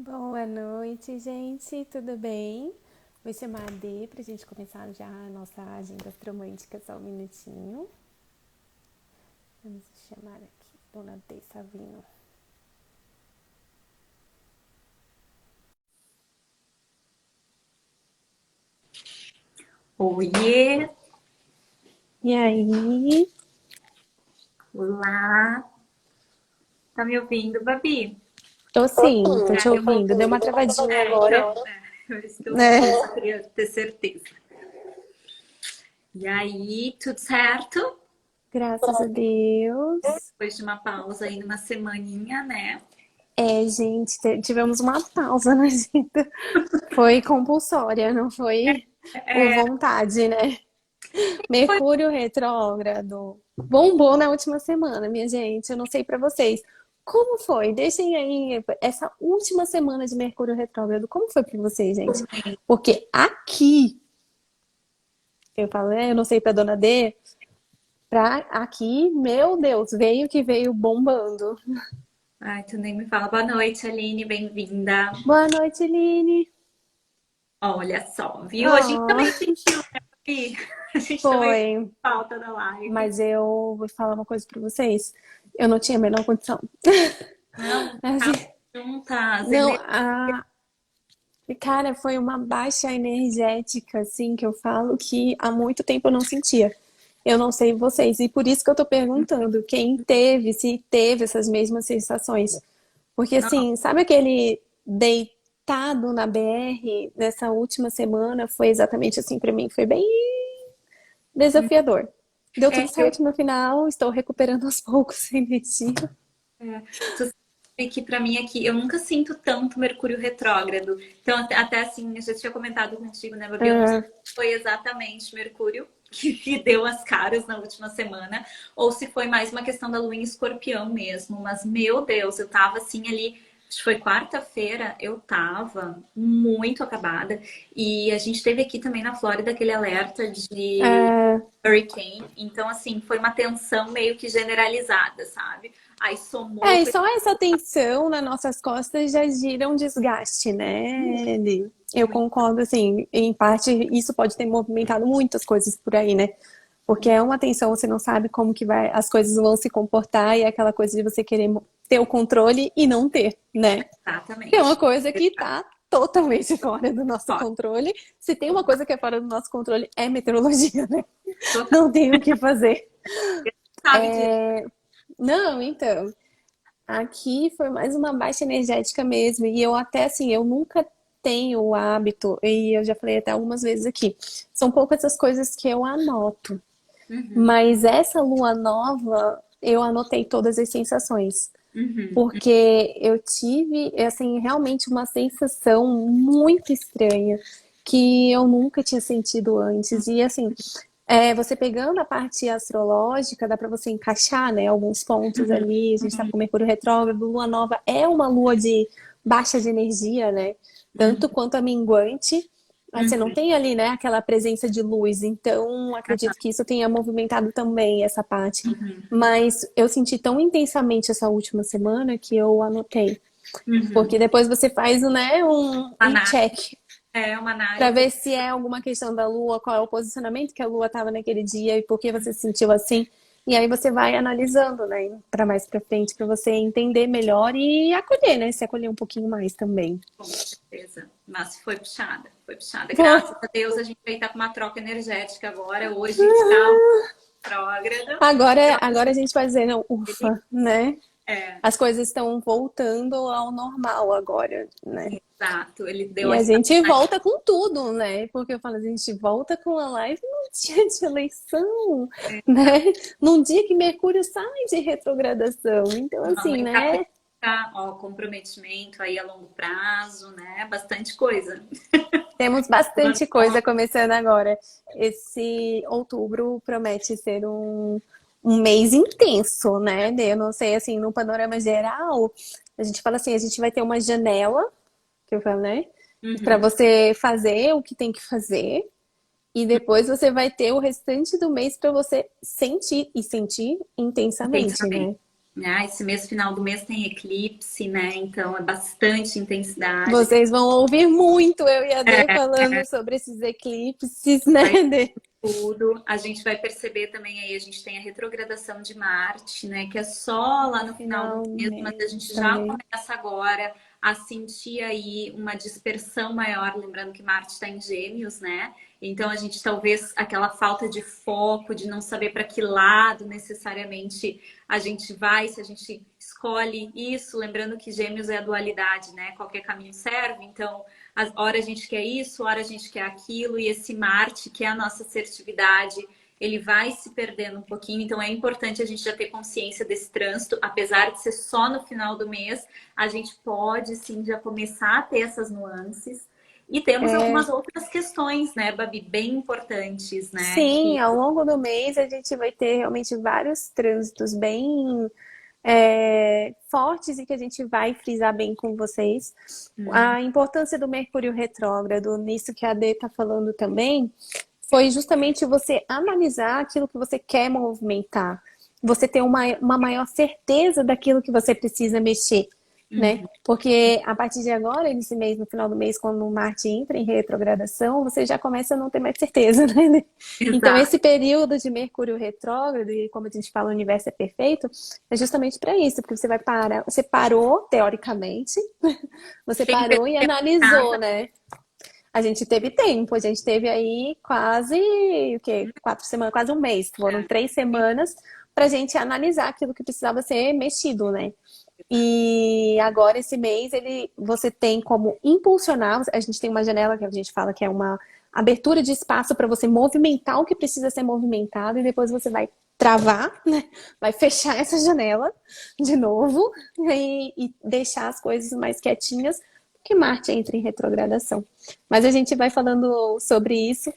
Boa noite, gente. Tudo bem? Vou chamar a Dê pra gente começar já a nossa agenda astromântica, só um minutinho. Vamos chamar aqui, Dona Dê Savino. Oiê, E aí? olá, tá me ouvindo, Babi? Tô sim, tô te Ah, ouvindo. Deu uma travadinha agora, então, é isso que eu né? só queria ter certeza. E aí, tudo certo? Graças a Deus. Depois de uma pausa aí numa semaninha, né? É, gente, tivemos uma pausa na agenda. Foi compulsória, não foi por É, vontade, né? foi, Mercúrio retrógrado. Bombou na última semana, minha gente. Eu não sei pra vocês. Como foi? Deixem aí essa última semana de Mercúrio retrógrado. Como foi pra vocês, gente? Porque aqui, eu falei, eu não sei pra Dona D, pra aqui, meu Deus, veio que veio bombando. ai, tu nem me fala. Boa noite, Aline, bem-vinda. Boa noite, Line. Olha só, viu? A gente Oh, também sentiu, né, Babi? A gente também sentiu foi. falta da live. Mas eu vou falar uma coisa pra vocês. Eu não tinha a menor condição. Não, Assim, tá juntas, não, cara, foi uma baixa energética, assim, que eu falo que há muito tempo eu não sentia. Eu não sei vocês, e por isso que eu tô perguntando quem teve, se teve essas mesmas sensações. Porque, assim, sabe aquele deitado na BR nessa última semana? Foi exatamente assim pra mim, foi bem desafiador. Deu tudo é, eu certo no final, estou recuperando aos poucos a energia. É, tu sabe que pra mim aqui, eu nunca sinto tanto Mercúrio retrógrado. Então, até assim, eu já tinha comentado contigo, né, Babi? Eu não sei Ah, se foi exatamente Mercúrio que deu as caras na última semana, ou se foi mais uma questão da Lua em Escorpião mesmo. Mas, meu Deus, eu tava assim ali. Acho que foi quarta-feira, eu tava muito acabada. E a gente teve aqui também na Flórida aquele alerta de ah, hurricane. Então, assim, foi uma tensão meio que generalizada, sabe? Aí somou É, e com só essa tensão nas nossas costas já gira um desgaste, né, Eli? Eu muito. concordo, assim, em parte isso pode ter movimentado muitas coisas por aí, né? Porque é uma tensão, você não sabe como que vai, as coisas vão se comportar e é aquela coisa de você querer ter o controle e não ter, né? Que é uma Exatamente. coisa que tá totalmente fora do nosso Ó, controle. Se tem uma coisa que é fora do nosso controle, é meteorologia, né? total. Não tem o que fazer. Sabe disso? Não, então. Aqui foi mais uma baixa energética mesmo. E eu até assim, eu nunca tenho o hábito, e eu já falei até algumas vezes aqui, são poucas as coisas que eu anoto. Uhum, Mas essa lua nova, eu anotei todas as sensações. uhum. Porque eu tive, assim, realmente uma sensação muito estranha que eu nunca tinha sentido antes. E assim, você pegando a parte astrológica, dá para você encaixar, né, alguns pontos ali. A gente está com Mercúrio retrógrado, Lua nova é uma lua de baixa de energia, né? Uhum, Tanto quanto a minguante. Mas você não uhum. tem ali, né, aquela presença de luz. Então, acredito que isso tenha movimentado também essa parte. Mas eu senti tão intensamente essa última semana que eu anotei. Uhum. Porque depois você faz, né, um Análise, check uma para análise. ver se é alguma questão da Lua, qual é o posicionamento que a Lua estava naquele dia e por que você se sentiu assim. E aí você vai analisando, né, para mais para frente, para você entender melhor e acolher, né, se acolher um pouquinho mais também. Com certeza. Mas foi puxada, foi puxada. Pô, Graças a Deus a gente vai estar com uma troca energética agora. Hoje está retrógrado. agora a gente vai dizer, não, ufa, né? É, As coisas estão voltando ao normal agora, né? exato. Ele deu E a essa. gente volta com tudo, né? Porque eu falo, a gente volta com a live num dia de eleição, né? Num dia que Mercúrio sai de retrogradação. Então, Não, assim, ele né? tá, ó, comprometimento aí a longo prazo, né? Bastante coisa. Temos bastante coisa começando agora. Esse outubro promete ser um mês intenso, né? Eu não sei, assim, no panorama geral, a gente fala assim, a gente vai ter uma janela, que eu falo, né? Para Uhum. você fazer o que tem que fazer. E depois você vai ter o restante do mês para você sentir e sentir intensamente, Intensamente. né? né? Esse mês, final do mês, tem eclipse, né? Então é bastante intensidade. Vocês vão ouvir muito eu e a Dê falando sobre esses eclipses, né, Vai Dê? tudo. A gente vai perceber também aí, a gente tem a retrogradação de Marte, né? Que é só lá no final do Final mês, mas a gente mês já também. começa agora a sentir aí uma dispersão maior, lembrando que Marte está em Gêmeos, né? Então a gente talvez aquela falta de foco, de não saber para que lado necessariamente a gente vai, se a gente escolhe isso, lembrando que Gêmeos é a dualidade, né? Qualquer caminho serve, então hora a gente quer isso, hora a gente quer aquilo, e esse Marte, que é a nossa assertividade, ele vai se perdendo um pouquinho, então é importante a gente já ter consciência desse trânsito, apesar de ser só no final do mês, a gente pode sim já começar a ter essas nuances. E temos algumas outras questões, né, Babi, bem importantes, né, Sim, que ao longo do mês a gente vai ter realmente vários trânsitos bem fortes e que a gente vai frisar bem com vocês. A importância do Mercúrio retrógrado, nisso que a Dê está falando também, foi justamente você analisar aquilo que você quer movimentar. Você ter uma maior certeza daquilo que você precisa mexer, né? Porque a partir de agora, nesse mês, no final do mês, quando o Marte entra em retrogradação, você já começa a não ter mais certeza, né? Então, exato. esse período de Mercúrio retrógrado, e como a gente fala, o universo é perfeito, é justamente para isso, porque você vai parar, você parou, teoricamente, você Quem vê parou e analisou, casa, né? A gente teve tempo, a gente teve aí quase, o quê? 4 semanas, quase um mês. Foram 3 semanas para a gente analisar aquilo que precisava ser mexido, né? E agora esse mês você tem como impulsionar, a gente tem uma janela que a gente fala que é uma abertura de espaço para você movimentar o que precisa ser movimentado e depois você vai travar, né? Vai fechar essa janela de novo e deixar as coisas mais quietinhas, porque Marte entra em retrogradação. Mas a gente vai falando sobre isso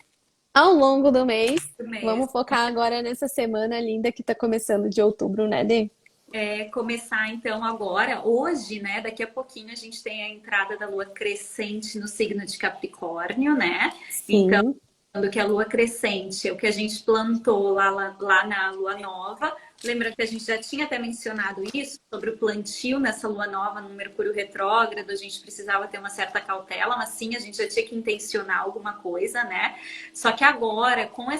ao longo do mês. do mês. Vamos focar agora nessa semana linda que está começando de outubro, né, Dê? Começar então agora, hoje, né? Daqui a pouquinho a gente tem a entrada da lua crescente no signo de Capricórnio, né? Então, Sim. lembrando que a lua crescente é o que a gente plantou lá na lua nova. Lembra que a gente já tinha até mencionado isso, sobre o plantio nessa lua nova no Mercúrio retrógrado, a gente precisava ter uma certa cautela, mas sim, a gente já tinha que intencionar alguma coisa, né? Só que agora, com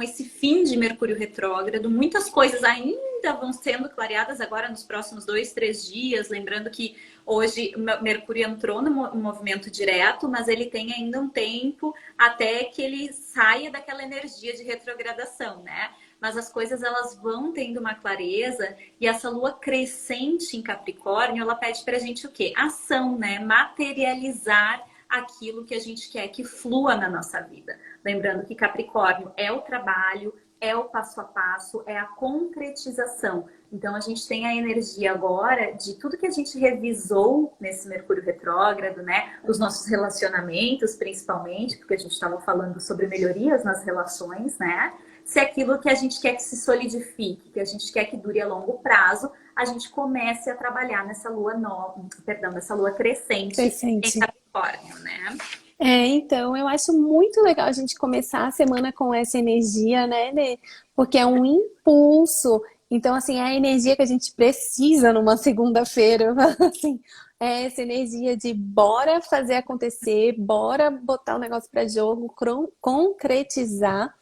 esse fim de Mercúrio retrógrado, muitas coisas ainda vão sendo clareadas agora nos próximos 2, 3 dias. Lembrando que hoje o Mercúrio entrou no movimento direto, mas ele tem ainda um tempo até que ele saia daquela energia de retrogradação, né? Mas as coisas elas vão tendo uma clareza, e essa lua crescente em Capricórnio, ela pede pra gente o quê? Ação, né? Materializar aquilo que a gente quer que flua na nossa vida. Lembrando que Capricórnio é o trabalho, é o passo a passo, é a concretização. Então a gente tem a energia agora de tudo que a gente revisou nesse Mercúrio retrógrado, né? Os nossos relacionamentos, principalmente, porque a gente estava falando sobre melhorias nas relações, né? Se aquilo que a gente quer que se solidifique, que a gente quer que dure a longo prazo, a gente comece a trabalhar nessa lua nova, perdão, nessa lua crescente em Crescente. Capricórnio, né? Então, eu acho muito legal a gente começar a semana com essa energia, né, Nê? Porque é um impulso. Então, assim, é a energia que a gente precisa numa segunda-feira. Eu falo assim, é essa energia de bora fazer acontecer, bora botar o negócio para jogo, concretizar.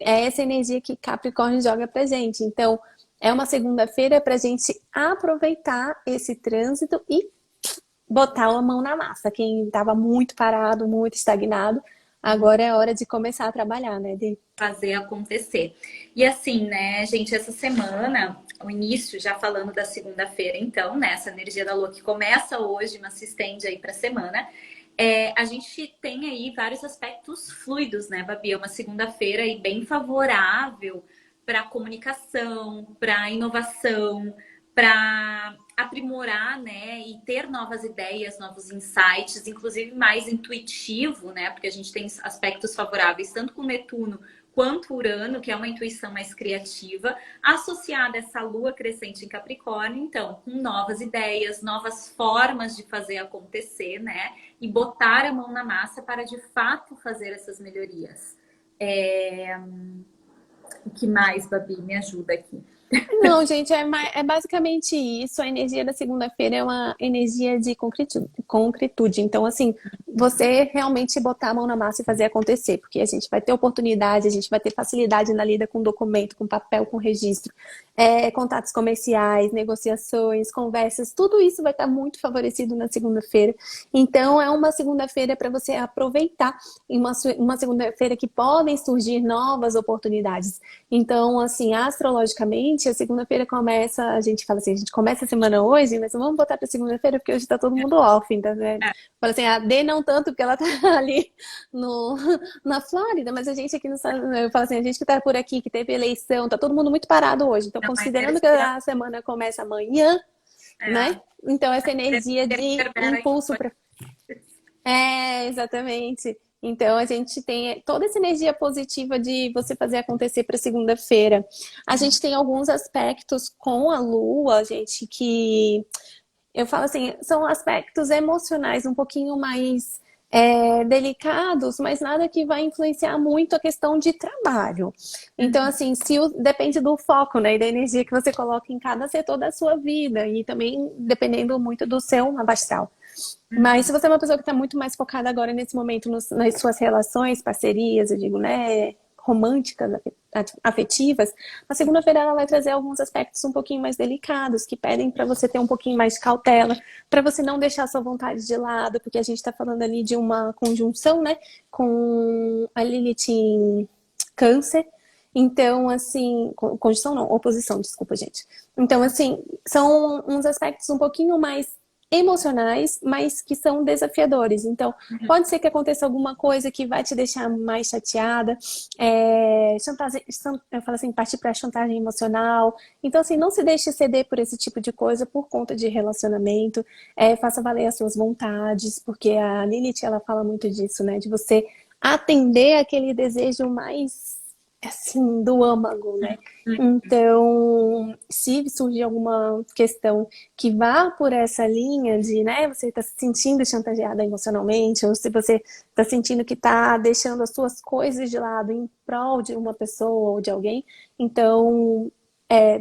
É essa energia que Capricórnio joga pra gente. Então, é uma segunda-feira pra gente aproveitar esse trânsito e botar a mão na massa. Quem estava muito parado, muito estagnado, agora é hora de começar a trabalhar, né, Dê? Fazer acontecer. E assim, né, gente, essa semana, o início, já falando da segunda-feira, então, né, essa energia da lua que começa hoje, mas se estende aí para a semana, a gente tem aí vários aspectos fluidos, né, Babi? É uma segunda-feira aí bem favorável para comunicação, para inovação, para aprimorar, né, e ter novas ideias, novos insights, inclusive mais intuitivo, né, porque a gente tem aspectos favoráveis tanto com Netuno quanto Urano, que é uma intuição mais criativa, associada a essa lua crescente em Capricórnio, então, com novas ideias, novas formas de fazer acontecer, né? E botar a mão na massa para de fato fazer essas melhorias. O que mais, Babi? Me ajuda aqui. Não, gente, é basicamente isso. A energia da segunda-feira é uma energia de concretude. Então, assim, você realmente botar a mão na massa e fazer acontecer, porque a gente vai ter oportunidade, a gente vai ter facilidade na lida com documento, com papel, com registro, contatos comerciais, negociações, conversas, tudo isso vai estar muito favorecido na segunda-feira. Então, é uma segunda-feira para você aproveitar, e uma segunda-feira que podem surgir novas oportunidades. Então, assim, astrologicamente, a segunda-feira começa, a gente fala assim, a gente começa a semana hoje, mas vamos botar para segunda-feira porque hoje tá todo mundo off, então, né? Fala assim, a D não tanto porque ela tá ali no, na Flórida, mas a gente aqui no Estados, eu falo assim, a gente que tá por aqui, que teve eleição, tá todo mundo muito parado hoje. Então, Não é considerando que terceira, a semana começa amanhã, é, né? Então, essa energia terceira de reverbera em impulso para exatamente. Então a gente tem toda essa energia positiva de você fazer acontecer para segunda-feira. A gente tem alguns aspectos com a Lua, gente, que eu falo assim, são aspectos emocionais um pouquinho mais delicados, mas nada que vai influenciar muito a questão de trabalho. Então, assim, depende do foco, né, e da energia que você coloca em cada setor da sua vida, e também dependendo muito do seu mapa astral. Mas se você é uma pessoa que está muito mais focada agora nesse momento nas suas relações, parcerias, eu digo, né, românticas, afetivas, a segunda-feira ela vai trazer alguns aspectos um pouquinho mais delicados, que pedem para você ter um pouquinho mais de cautela, para você não deixar a sua vontade de lado, porque a gente está falando ali de uma conjunção, né, com a Lilith em Câncer. Então, assim, conjunção não, oposição, desculpa, gente. Então, assim, são uns aspectos um pouquinho mais emocionais, mas que são desafiadores. Então, pode ser que aconteça alguma coisa que vai te deixar mais chateada, chantagem, eu falo assim, partir para chantagem emocional. Então, assim, não se deixe ceder por esse tipo de coisa por conta de relacionamento. Faça valer as suas vontades, porque a Lilith, ela fala muito disso, né? De você atender aquele desejo mais assim, do âmago, né? Então, se surgir alguma questão que vá por essa linha de, né, você está se sentindo chantageada emocionalmente, ou se você está sentindo que está deixando as suas coisas de lado em prol de uma pessoa ou de alguém, então,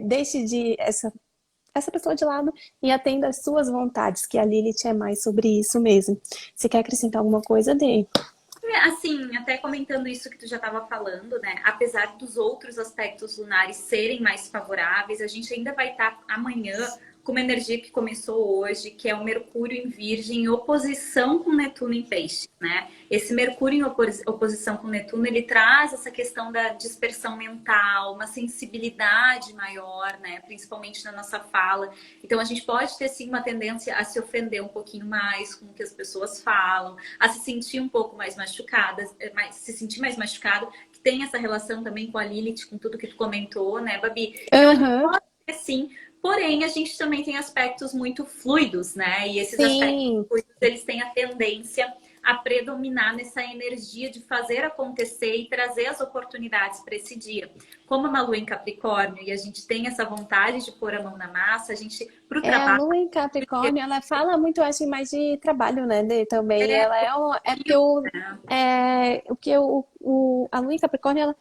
deixe essa pessoa de lado e atenda às suas vontades, que a Lilith é mais sobre isso mesmo. Você quer acrescentar alguma coisa, Dê? Assim, até comentando isso que tu já estava falando, né? Apesar dos outros aspectos lunares serem mais favoráveis, a gente ainda vai estar amanhã com uma energia que começou hoje, que é o Mercúrio em Virgem em oposição com Netuno em Peixe, né? Esse Mercúrio em oposição com Netuno, ele traz essa questão da dispersão mental, uma sensibilidade maior, né? Principalmente na nossa fala. Então, a gente pode ter, sim, uma tendência a se ofender um pouquinho mais com o que as pessoas falam, a se sentir um pouco mais machucada, se sentir mais machucado, que tem essa relação também com a Lilith, com tudo que tu comentou, né, Babi? Então, a gente pode ter, sim. Porém, a gente também tem aspectos muito fluidos, né? E esses aspectos Sim. fluidos, eles têm a tendência a predominar nessa energia de fazer acontecer e trazer as oportunidades para esse dia. Como uma lua em Capricórnio e a gente tem essa vontade de pôr a mão na massa, a gente, para o A trabalho, Lua em Capricórnio, ela fala muito, eu acho, mais de trabalho, né, Dê, também. é, Ela é porque a Lua em Capricórnio, ela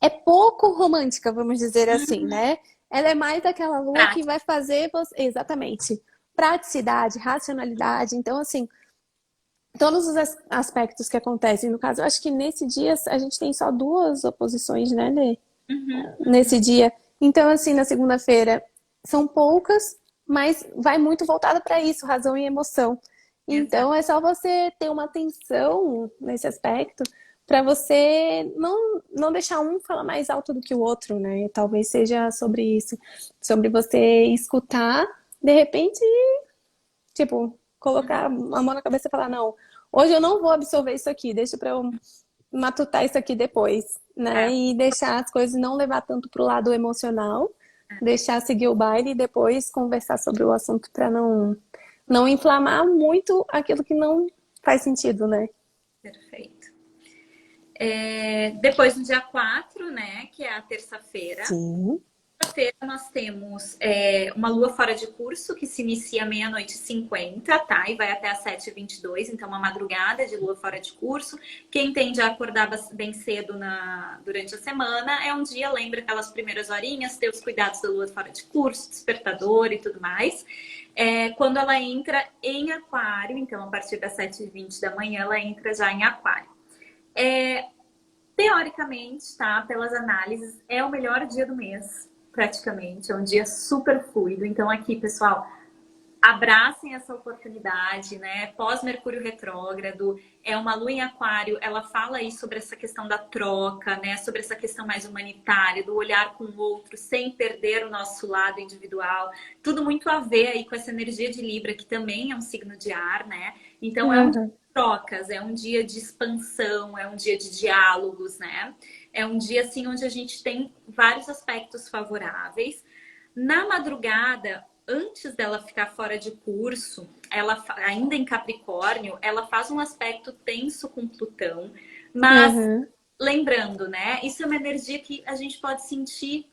é pouco romântica, vamos dizer assim, né? Ela é mais aquela lua que prático. vai fazer você, exatamente, praticidade, racionalidade. Então, assim, todos os aspectos que acontecem. No caso, eu acho que nesse dia a gente tem só duas oposições, né, Dê? Nesse dia. Então, assim, na segunda-feira são poucas, mas vai muito voltada para isso, razão e emoção. Exato. Então, é só você ter uma atenção nesse aspecto para você não deixar um falar mais alto do que o outro, né? Talvez seja sobre isso, sobre você escutar, de repente, tipo, colocar a mão na cabeça e falar, não, hoje eu não vou absorver isso aqui, deixa para eu matutar isso aqui depois, né? É, E deixar as coisas não levar tanto pro lado emocional, deixar seguir o baile e depois conversar sobre o assunto para não inflamar muito aquilo que não faz sentido, né? perfeito. Depois, no dia 4, né, que é a terça-feira, Sim. Feira nós temos uma lua fora de curso que se inicia meia-noite e 50, tá? E vai até às 7h22, então uma madrugada de lua fora de curso. Quem tende a acordar bem cedo durante a semana é um dia, lembra aquelas primeiras horinhas, ter os cuidados da lua fora de curso, despertador e tudo mais. Quando ela entra em aquário, então a partir das 7h20 da manhã, ela entra já em aquário. Teoricamente, tá? Pelas análises, é o melhor dia do mês, praticamente. É um dia super fluido. Então, aqui, pessoal, abracem essa oportunidade, né? Pós-Mercúrio retrógrado, é uma lua em aquário, ela fala aí sobre essa questão da troca, né? Sobre essa questão mais humanitária, do olhar com o outro, sem perder o nosso lado individual. Tudo muito a ver aí com essa energia de Libra, que também é um signo de ar, né? Então, é um dia Uhum. de trocas, é um dia de expansão, é um dia de diálogos, né? É um dia, assim, onde a gente tem vários aspectos favoráveis. Na madrugada, antes dela ficar fora de curso, ela ainda em Capricórnio, ela faz um aspecto tenso com Plutão, mas Uhum. lembrando, né? Isso é uma energia que a gente pode sentir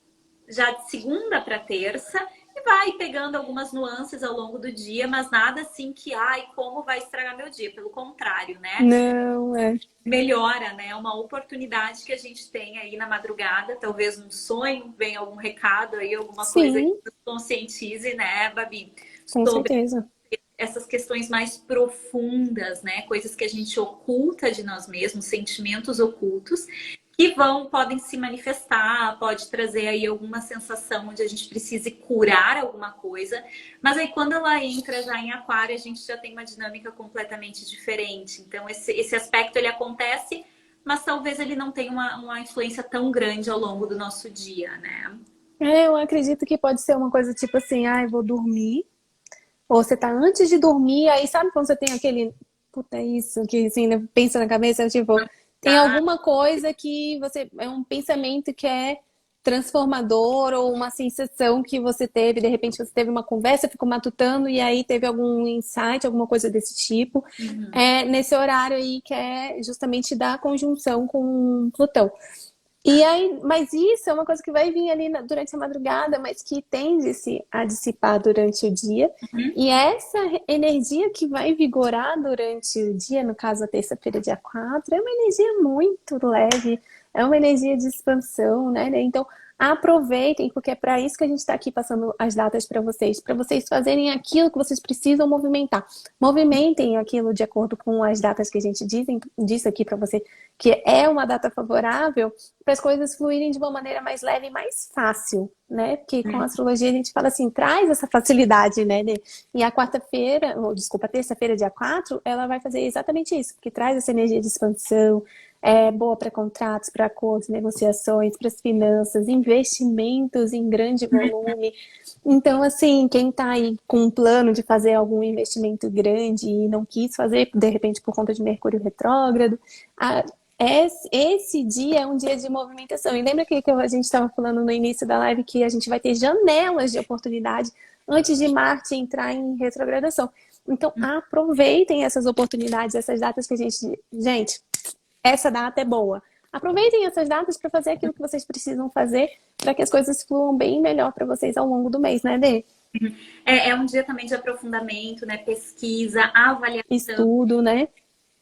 já de segunda para terça e vai pegando algumas nuances ao longo do dia, mas nada assim que, ai, como vai estragar meu dia? Pelo contrário, né? Não, é. Melhora, né? É uma oportunidade que a gente tem aí na madrugada, talvez um sonho, venha algum recado aí, alguma coisa que Sim, nos conscientize, né, Babi, com sobre certeza. essas questões mais profundas, né? Coisas que a gente oculta de nós mesmos, sentimentos ocultos, que podem se manifestar, pode trazer aí alguma sensação onde a gente precise curar alguma coisa, mas aí quando ela entra já em aquário, a gente já tem uma dinâmica completamente diferente. Então esse aspecto ele acontece, mas talvez ele não tenha uma influência tão grande ao longo do nosso dia, né? Eu acredito que pode ser uma coisa tipo assim, ai, vou dormir. Ou você tá antes de dormir, aí sabe quando você tem aquele, puta, é isso, que assim, né, pensa na cabeça, tipo, tem Tá? alguma coisa que você, é um pensamento que é transformador ou uma sensação que você teve, de repente você teve uma conversa, ficou matutando e aí teve algum insight, alguma coisa desse tipo, Uhum. nesse horário aí que é justamente da conjunção com Plutão. E aí, mas isso é uma coisa que vai vir ali durante a madrugada, mas que tende-se a dissipar durante o dia. Uhum. E essa energia que vai vigorar durante o dia, no caso a terça-feira, dia 4, é uma energia muito leve, é uma energia de expansão, né? Então, aproveitem, porque é para isso que a gente está aqui passando as datas para vocês fazerem aquilo que vocês precisam movimentar. Movimentem aquilo de acordo com as datas que a gente disse aqui para você, que é uma data favorável para as coisas fluírem de uma maneira mais leve e mais fácil, né? Porque com a astrologia a gente fala assim, traz essa facilidade, né? E a quarta-feira, ou desculpa, a terça-feira, dia 4, ela vai fazer exatamente isso, porque traz essa energia de expansão, é boa para contratos, para acordos, negociações, para as finanças, investimentos em grande volume. Então, assim, quem está aí com um plano de fazer algum investimento grande e não quis fazer, de repente, por conta de Mercúrio retrógrado, a, esse dia é um dia de movimentação. E lembra que a gente estava falando no início da live que a gente vai ter janelas de oportunidade antes de Marte entrar em retrogradação. Então, aproveitem essas oportunidades, essas datas que a gente. Gente, essa data é boa. Aproveitem essas datas para fazer aquilo que vocês precisam fazer para que as coisas fluam bem melhor para vocês ao longo do mês, né, Dê? É um dia também de aprofundamento, né? Pesquisa, avaliação, Estudo, né?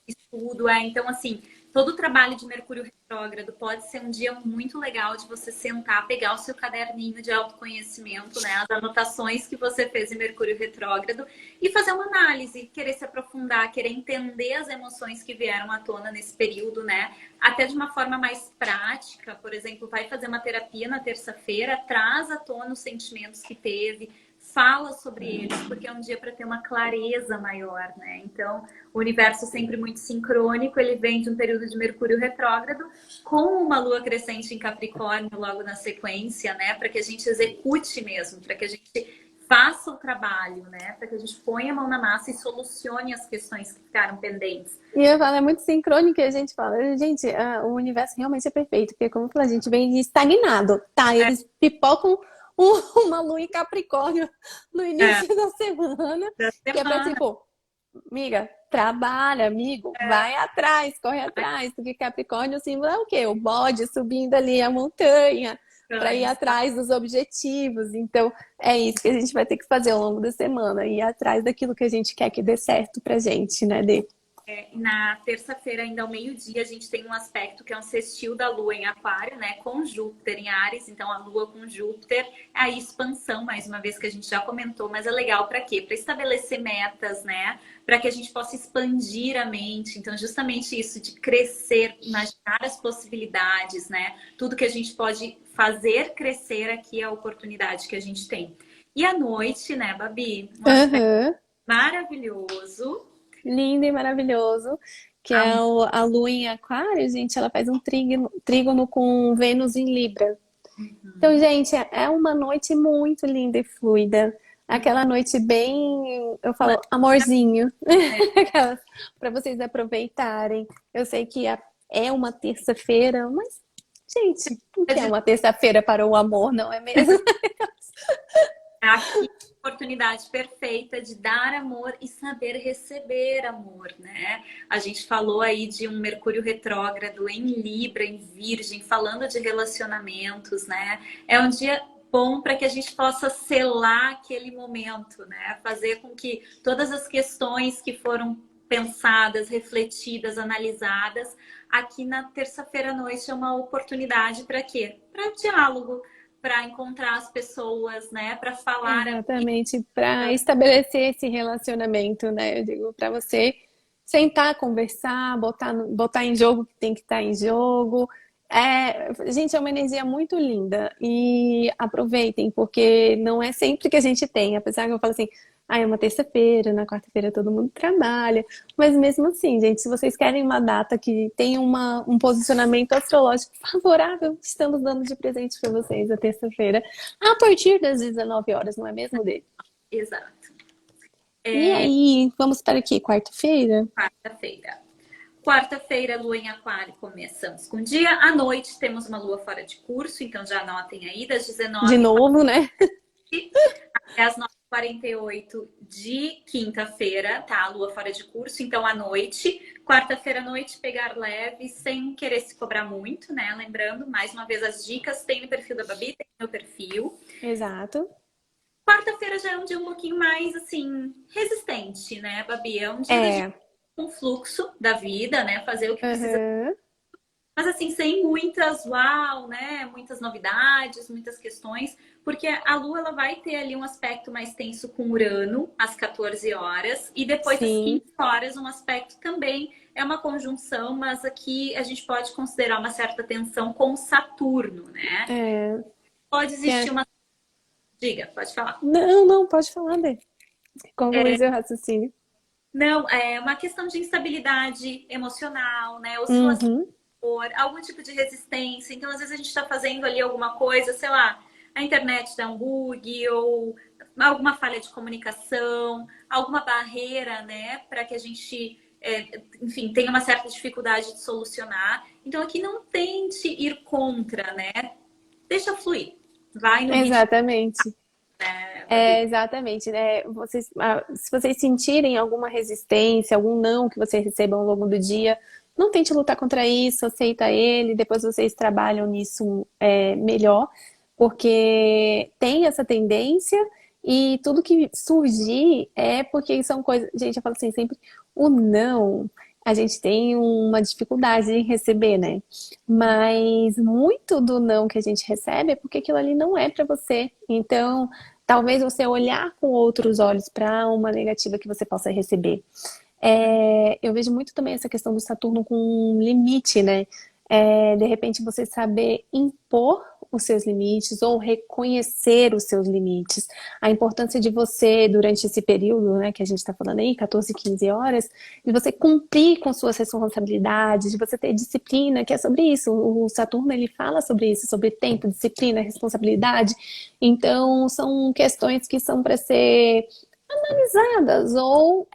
estudo. Então, assim, todo o trabalho de Mercúrio retrógrado pode ser um dia muito legal de você sentar, pegar o seu caderninho de autoconhecimento, né? As anotações que você fez em Mercúrio retrógrado e fazer uma análise, querer se aprofundar, querer entender as emoções que vieram à tona nesse período, né? Até de uma forma mais prática, por exemplo, vai fazer uma terapia na terça-feira, traz à tona os sentimentos que teve, fala sobre eles, porque é um dia para ter uma clareza maior, né? Então, o universo sempre muito sincrônico, ele vem de um período de Mercúrio retrógrado com uma lua crescente em Capricórnio logo na sequência, né? Para que a gente execute mesmo, para que a gente faça o trabalho, né? Para que a gente ponha a mão na massa e solucione as questões que ficaram pendentes. E eu falo, é muito sincrônico e a gente fala, gente, o universo realmente é perfeito, porque como eu falei, a gente vem estagnado, tá? Eles pipocam uma lua em Capricórnio no É, início da semana, da que é pra semana. tipo, amiga, trabalha, amigo, vai atrás, corre atrás, porque Capricórnio, o símbolo é o quê? O bode subindo ali a montanha, para ir atrás dos objetivos. Então, é isso que a gente vai ter que fazer ao longo da semana, ir atrás daquilo que a gente quer que dê certo pra gente, né, Dê? Na terça-feira, ainda ao meio-dia, a gente tem um aspecto que é um sextil da Lua em Aquário, né? Com Júpiter em Áries. Então, a Lua com Júpiter é a expansão, mais uma vez que a gente já comentou, mas é legal para quê? Para estabelecer metas, né? Para que a gente possa expandir a mente. Então, justamente isso de crescer, imaginar as possibilidades, né? Tudo que a gente pode fazer crescer aqui é a oportunidade que a gente tem. E à noite, né, Babi? Um aspecto maravilhoso. Lindo e maravilhoso, que é a Lua em Aquário, gente, ela faz um trígono com Vênus em Libra. Então, gente, é uma noite muito linda e fluida. Aquela noite bem, eu falo, amorzinho, para vocês aproveitarem. Eu sei que é uma terça-feira, mas, gente, o que é uma terça-feira para o amor, não é mesmo? Aqui, oportunidade perfeita de dar amor e saber receber amor, né? A gente falou aí de um Mercúrio retrógrado em Libra, em Virgem, falando de relacionamentos, né? É um dia bom para que a gente possa selar aquele momento, né? Fazer com que todas as questões que foram pensadas, refletidas, analisadas, aqui na terça-feira à noite é uma oportunidade para quê? Para diálogo, para encontrar as pessoas, né? Para falar. Exatamente, para estabelecer esse relacionamento, né? Eu digo, para você sentar, conversar, botar em jogo o que tem que estar em jogo. Gente, é uma energia muito linda e aproveitem, porque não é sempre que a gente tem, apesar que eu falo assim, é uma terça-feira, na quarta-feira todo mundo trabalha, mas mesmo assim, gente, se vocês querem uma data que tem um posicionamento astrológico favorável, estamos dando de presente para vocês a terça-feira, a partir das 19 horas, não é mesmo, Dê? Exato. E aí, vamos para aqui, quarta-feira? Quarta-feira. Quarta-feira, Lua em Aquário, começamos com o dia. À noite, temos uma Lua fora de curso, então já anotem aí, das 19 de novo, né? Até as 9h48 de quinta-feira, tá? A Lua fora de curso, então à noite. Quarta-feira à noite, pegar leve, sem querer se cobrar muito, né? Lembrando, mais uma vez, as dicas tem no perfil da Babi, tem no meu perfil. Exato. Quarta-feira já é um dia um pouquinho mais, assim, resistente, né, Babi? É um dia com fluxo da vida, né? Fazer o que precisa. Mas assim, sem muitas uau, né? Muitas novidades, muitas questões, porque a Lua ela vai ter ali um aspecto mais tenso com Urano às 14 horas e depois às 15 horas um aspecto também é uma conjunção, mas aqui a gente pode considerar uma certa tensão com Saturno, né? Pode existir uma... Diga, pode falar. Não, pode falar, Bê. Conclui seu raciocínio. Não, é uma questão de instabilidade emocional, né? Oscilação algum tipo de resistência. Então, às vezes a gente está fazendo ali alguma coisa, sei lá, a internet dá um bug ou alguma falha de comunicação, alguma barreira, né, para que a gente, enfim, tenha uma certa dificuldade de solucionar. Então, aqui não tente ir contra, né? Deixa fluir. Vai no Exatamente. Exatamente, né? Se vocês sentirem alguma resistência, algum não que vocês recebam ao longo do dia, não tente lutar contra isso, aceita ele, depois vocês trabalham nisso melhor, porque tem essa tendência e tudo que surgir é porque são coisas. Gente, eu falo assim sempre: o não, a gente tem uma dificuldade em receber, né? Mas muito do não que a gente recebe é porque aquilo ali não é para você. Então, talvez você olhar com outros olhos para uma negativa que você possa receber. Eu vejo muito também essa questão do Saturno com limite, né? De repente você saber impor os seus limites ou reconhecer os seus limites. A importância de você, durante esse período, né, que a gente está falando aí, 14, 15 horas, de você cumprir com suas responsabilidades, de você ter disciplina, que é sobre isso. O Saturno, ele fala sobre isso, sobre tempo, disciplina, responsabilidade. Então, são questões que são para ser analisadas ou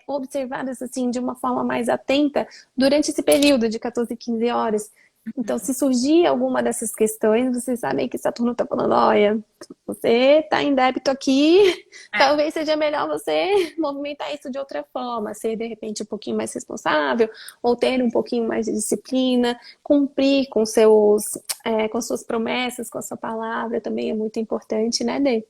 observadas assim de uma forma mais atenta durante esse período de 14, 15 horas. Então, se surgir alguma dessas questões, vocês sabem que Saturno está falando, olha, você está em débito aqui, É, talvez seja melhor você movimentar isso de outra forma, ser de repente um pouquinho mais responsável, ou ter um pouquinho mais de disciplina, cumprir com com suas promessas, com a sua palavra, também é muito importante, né, Dê?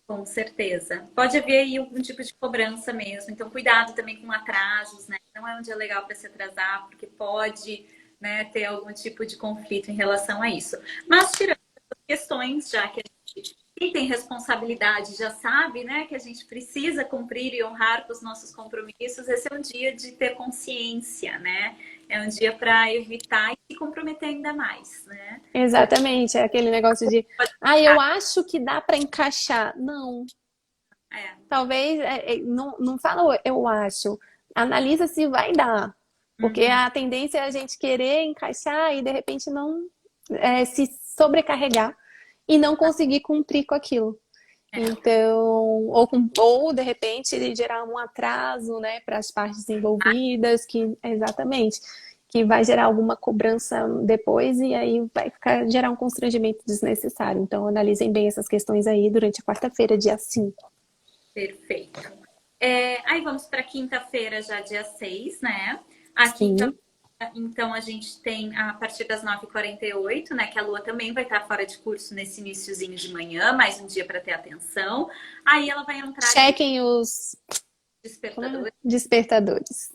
com certeza. Pode haver aí algum tipo de cobrança mesmo. Então, cuidado também com atrasos, né? Não é um dia legal para se atrasar, porque pode, né, ter algum tipo de conflito em relação a isso. Mas, tirando essas questões, já que a gente quem tem responsabilidade já sabe, né, que a gente precisa cumprir e honrar com os nossos compromissos, esse é um dia de ter consciência, né? É um dia para evitar e se comprometer ainda mais, né? Porque Exatamente, é aquele negócio de, eu acho que dá para encaixar. Não, é, talvez, não fala eu acho, analisa se vai dar. Porque uhum, a tendência é a gente querer encaixar e de repente não se sobrecarregar e não conseguir cumprir com aquilo. é. Então, ou de repente gerar um atraso, né, para as partes envolvidas, que exatamente, que vai gerar alguma cobrança depois e aí vai gerar um constrangimento desnecessário. Então, analisem bem essas questões aí durante a quarta-feira, dia 5. Perfeito. Aí vamos para quinta-feira, já dia 6, né? A quinta, Sim. então, a gente tem a partir das 9h48, né? Que a Lua também vai estar fora de curso nesse iniciozinho de manhã, mais um dia para ter atenção. Aí ela vai entrar em Chequem os despertador. despertadores.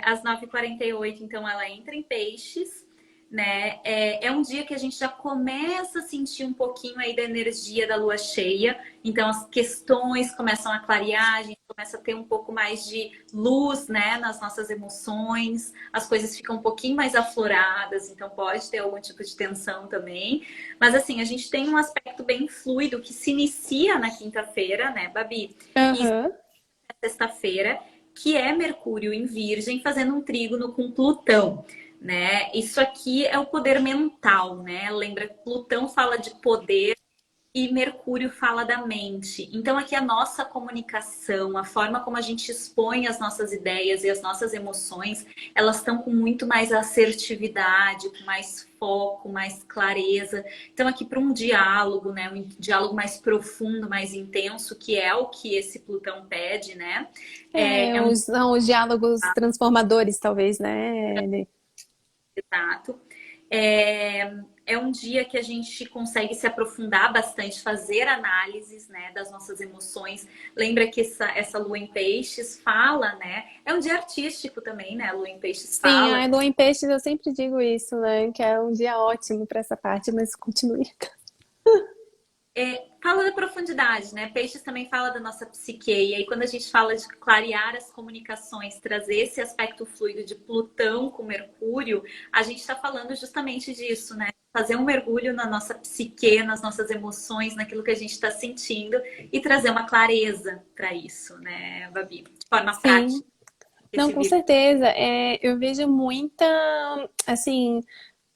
Às 9h48, então, ela entra em peixes, né? É um dia que a gente já começa a sentir um pouquinho aí da energia da lua cheia. Então, as questões começam a clarear, a gente começa a ter um pouco mais de luz, né, nas nossas emoções. As coisas ficam um pouquinho mais afloradas, então pode ter algum tipo de tensão também. Mas, assim, a gente tem um aspecto bem fluido que se inicia na quinta-feira, né, Babi? E Aham. sexta-feira, que é Mercúrio em Virgem fazendo um trígono com Plutão, né? Isso aqui é o poder mental, né? Lembra que Plutão fala de poder e Mercúrio fala da mente. Então, aqui a nossa comunicação, a forma como a gente expõe as nossas ideias e as nossas emoções, elas estão com muito mais assertividade, com mais foco, mais clareza. Então, aqui para um diálogo, né? Um diálogo mais profundo, mais intenso, que é o que esse Plutão pede, né? É um São os diálogos transformadores, talvez, né? exato. É, é um dia que a gente consegue se aprofundar bastante, fazer análises, né, das nossas emoções. Lembra que essa lua em peixes fala, né? É um dia artístico também, né? A lua em peixes Sim, fala. a Lua em Peixes eu sempre digo isso, né? Que é um dia ótimo para essa parte, mas continue. Fala da profundidade, né? Peixes também fala da nossa psique. E aí, quando a gente fala de clarear as comunicações, trazer esse aspecto fluido de Plutão com Mercúrio, a gente está falando justamente disso, né? Fazer um mergulho na nossa psique, nas nossas emoções, naquilo que a gente está sentindo e trazer uma clareza para isso, né, Babi? De forma Sim, prática, não, esse com vir. certeza. Eu vejo muita, assim,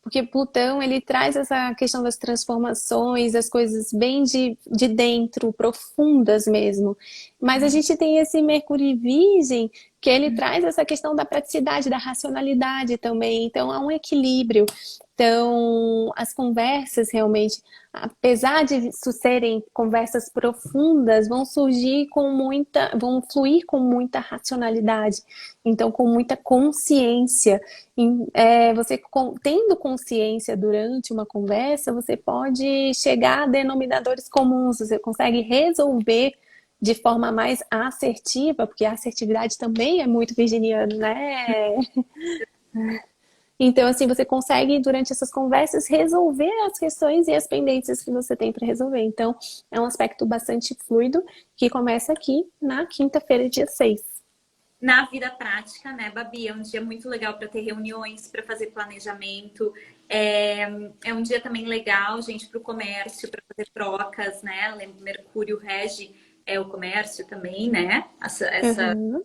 porque Plutão, ele traz essa questão das transformações, das coisas bem de dentro, profundas mesmo. Mas a gente tem esse Mercúrio em Virgem, que ele traz essa questão da praticidade, da racionalidade também. Então, há um equilíbrio. Então, as conversas realmente, apesar de serem conversas profundas, vão surgir vão fluir com muita racionalidade. Então, com muita consciência. Você tendo consciência durante uma conversa, você pode chegar a denominadores comuns, você consegue resolver de forma mais assertiva, porque a assertividade também é muito virginiana, né? Então, assim, você consegue, durante essas conversas, resolver as questões e as pendências que você tem para resolver. Então, é um aspecto bastante fluido que começa aqui na quinta-feira, dia 6. Na vida prática, né, Babi? É um dia muito legal para ter reuniões, para fazer planejamento. É, é um dia também legal, gente, para o comércio, para fazer trocas, né? Mercúrio rege o comércio também, né? Uhum.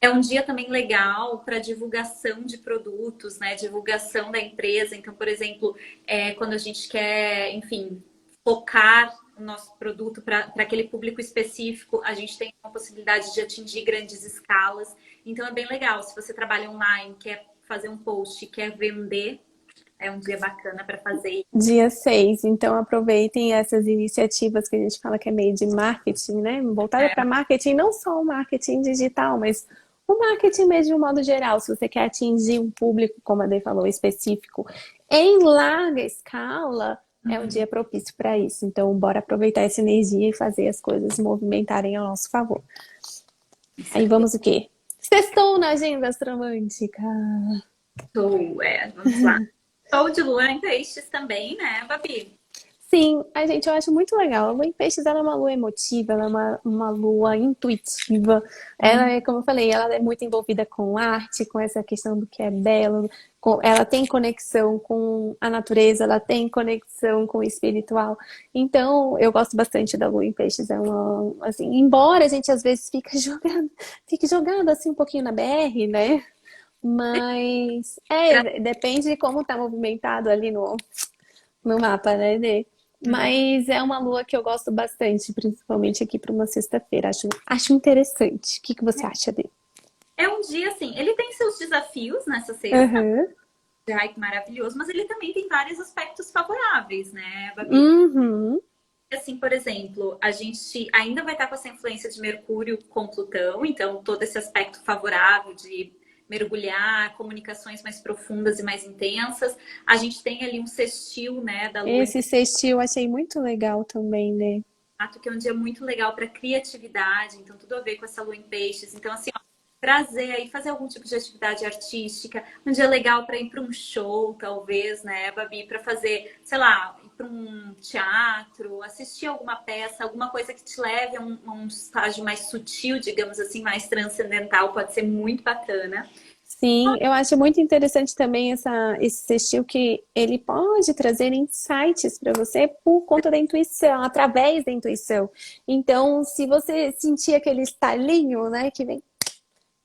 É um dia também legal para divulgação de produtos, né? Divulgação da empresa. Então, por exemplo, quando a gente quer, enfim, focar o nosso produto para aquele público específico, a gente tem uma possibilidade de atingir grandes escalas. Então, é bem legal. Se você trabalha online, quer fazer um post que é vender, é um dia bacana para fazer. Dia 6, então aproveitem essas iniciativas que a gente fala que é meio de marketing, né? Voltada para marketing, não só o marketing digital, mas o marketing mesmo de um modo geral. Se você quer atingir um público, como a Dê falou, específico, em larga escala, é um dia propício para isso. Então, bora aproveitar essa energia e fazer as coisas movimentarem ao nosso favor. Aí vamos o quê? Sextou na agenda astromântica. Vamos lá. Show de lua em peixes também, né, Babi? Sim, a gente, eu acho muito legal. A lua em peixes, ela é uma lua emotiva, ela é uma lua intuitiva. Ela é, como eu falei, ela é muito envolvida com arte, com essa questão do que é belo. Ela tem conexão com a natureza, ela tem conexão com o espiritual. Então, eu gosto bastante da lua em peixes. É uma, assim, embora a gente às vezes fique jogado assim um pouquinho na BR, né? Mas depende de como tá movimentado ali no mapa, né, Dê? Mas é uma lua que eu gosto bastante, principalmente aqui para uma sexta-feira. Acho interessante. O que você acha, Dê? É um dia, assim, ele tem seus desafios nessa sexta. Uhum. Ai, que maravilhoso. Mas ele também tem vários aspectos favoráveis, né, Babi? Uhum. Assim, por exemplo, a gente ainda vai estar com essa influência de Mercúrio com Plutão, então todo esse aspecto favorável de mergulhar, comunicações mais profundas e mais intensas. A gente tem ali um sextil, né, da Lua em Esse sextil eu achei muito legal também, né? Ato, que é um dia muito legal para criatividade, então tudo a ver com essa Lua em Peixes. Então, assim, ó, trazer aí, fazer algum tipo de atividade artística, um dia legal para ir para um show, talvez, né, Babi, para fazer, sei lá, ir para um teatro, assistir alguma peça, alguma coisa que te leve a um estágio mais sutil, digamos assim, mais transcendental, pode ser muito bacana. Sim, eu acho muito interessante também esse sextil que ele pode trazer insights para você por conta da intuição, através da intuição. Então, se você sentir aquele estalinho, né, que vem,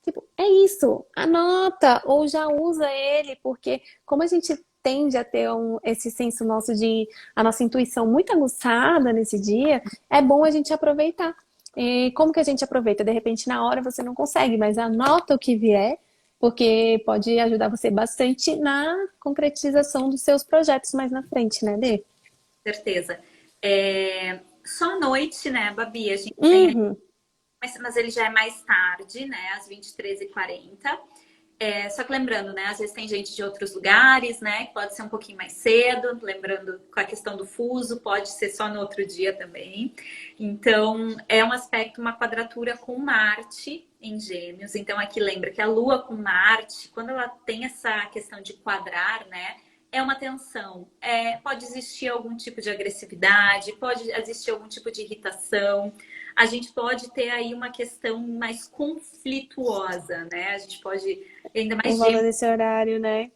tipo, é isso, anota ou já usa ele, porque como a gente tende a ter esse senso nosso a nossa intuição muito aguçada nesse dia, é bom a gente aproveitar. E como que a gente aproveita? De repente, na hora você não consegue, mas anota o que vier, porque pode ajudar você bastante na concretização dos seus projetos mais na frente, né, Dê? Certeza. Só à noite, né, Babi? A gente tem, Uhum. mas ele já é mais tarde, né, às 23h40. Só que lembrando, né? Às vezes tem gente de outros lugares, né? Que pode ser um pouquinho mais cedo. Lembrando com a questão do fuso, pode ser só no outro dia também. Então, é um aspecto, uma quadratura com Marte em Gêmeos. Então, aqui lembra que a Lua com Marte, quando ela tem essa questão de quadrar, né? É uma tensão. Pode existir algum tipo de agressividade, pode existir algum tipo de irritação. A gente pode ter aí uma questão mais conflituosa, né? A gente pode, ainda O mais valor desse horário, né?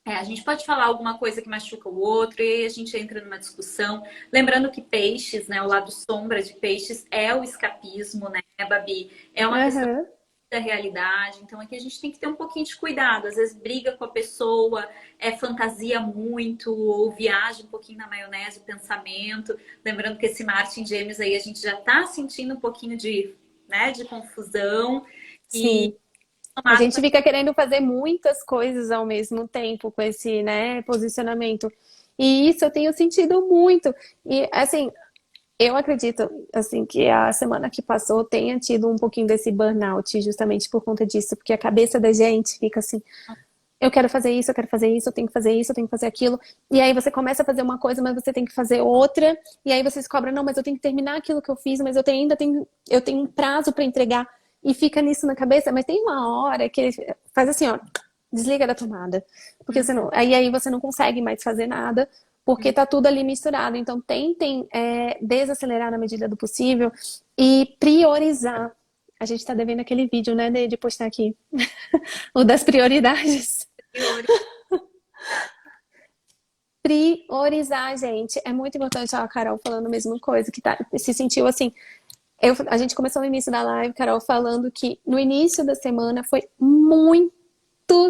a gente pode falar alguma coisa que machuca o outro e aí a gente entra numa discussão. Lembrando que peixes, né? O lado sombra de peixes é o escapismo, né, Babi? É uma questão Uhum. da realidade. Então aqui a gente tem que ter um pouquinho de cuidado. Às vezes briga com a pessoa, fantasia muito, ou viaja um pouquinho na maionese o pensamento. Lembrando que esse Marte em Gêmeos aí a gente já está sentindo um pouquinho de, né, de confusão. E Sim. A tomado gente fica querendo fazer muitas coisas ao mesmo tempo com esse, né, posicionamento. E isso eu tenho sentido muito. E, assim, eu acredito, assim, que a semana que passou tenha tido um pouquinho desse burnout, justamente por conta disso, porque a cabeça da gente fica assim, eu quero fazer isso, eu quero fazer isso, eu tenho que fazer isso, eu tenho que fazer aquilo. E aí você começa a fazer uma coisa, mas você tem que fazer outra. E aí você se cobra, não, mas eu tenho que terminar aquilo que eu fiz, mas eu tenho um prazo para entregar. E fica nisso na cabeça, mas tem uma hora que ele faz assim, ó, desliga da tomada. Porque você não, aí você não consegue mais fazer nada, porque tá tudo ali misturado. Então tentem desacelerar na medida do possível e priorizar. A gente tá devendo aquele vídeo, né, de postar aqui. O das prioridades. Priorizar, gente. É muito importante. Ó, a Carol falando a mesma coisa, que se sentiu assim. A gente começou no início da live, Carol, falando que no início da semana foi muito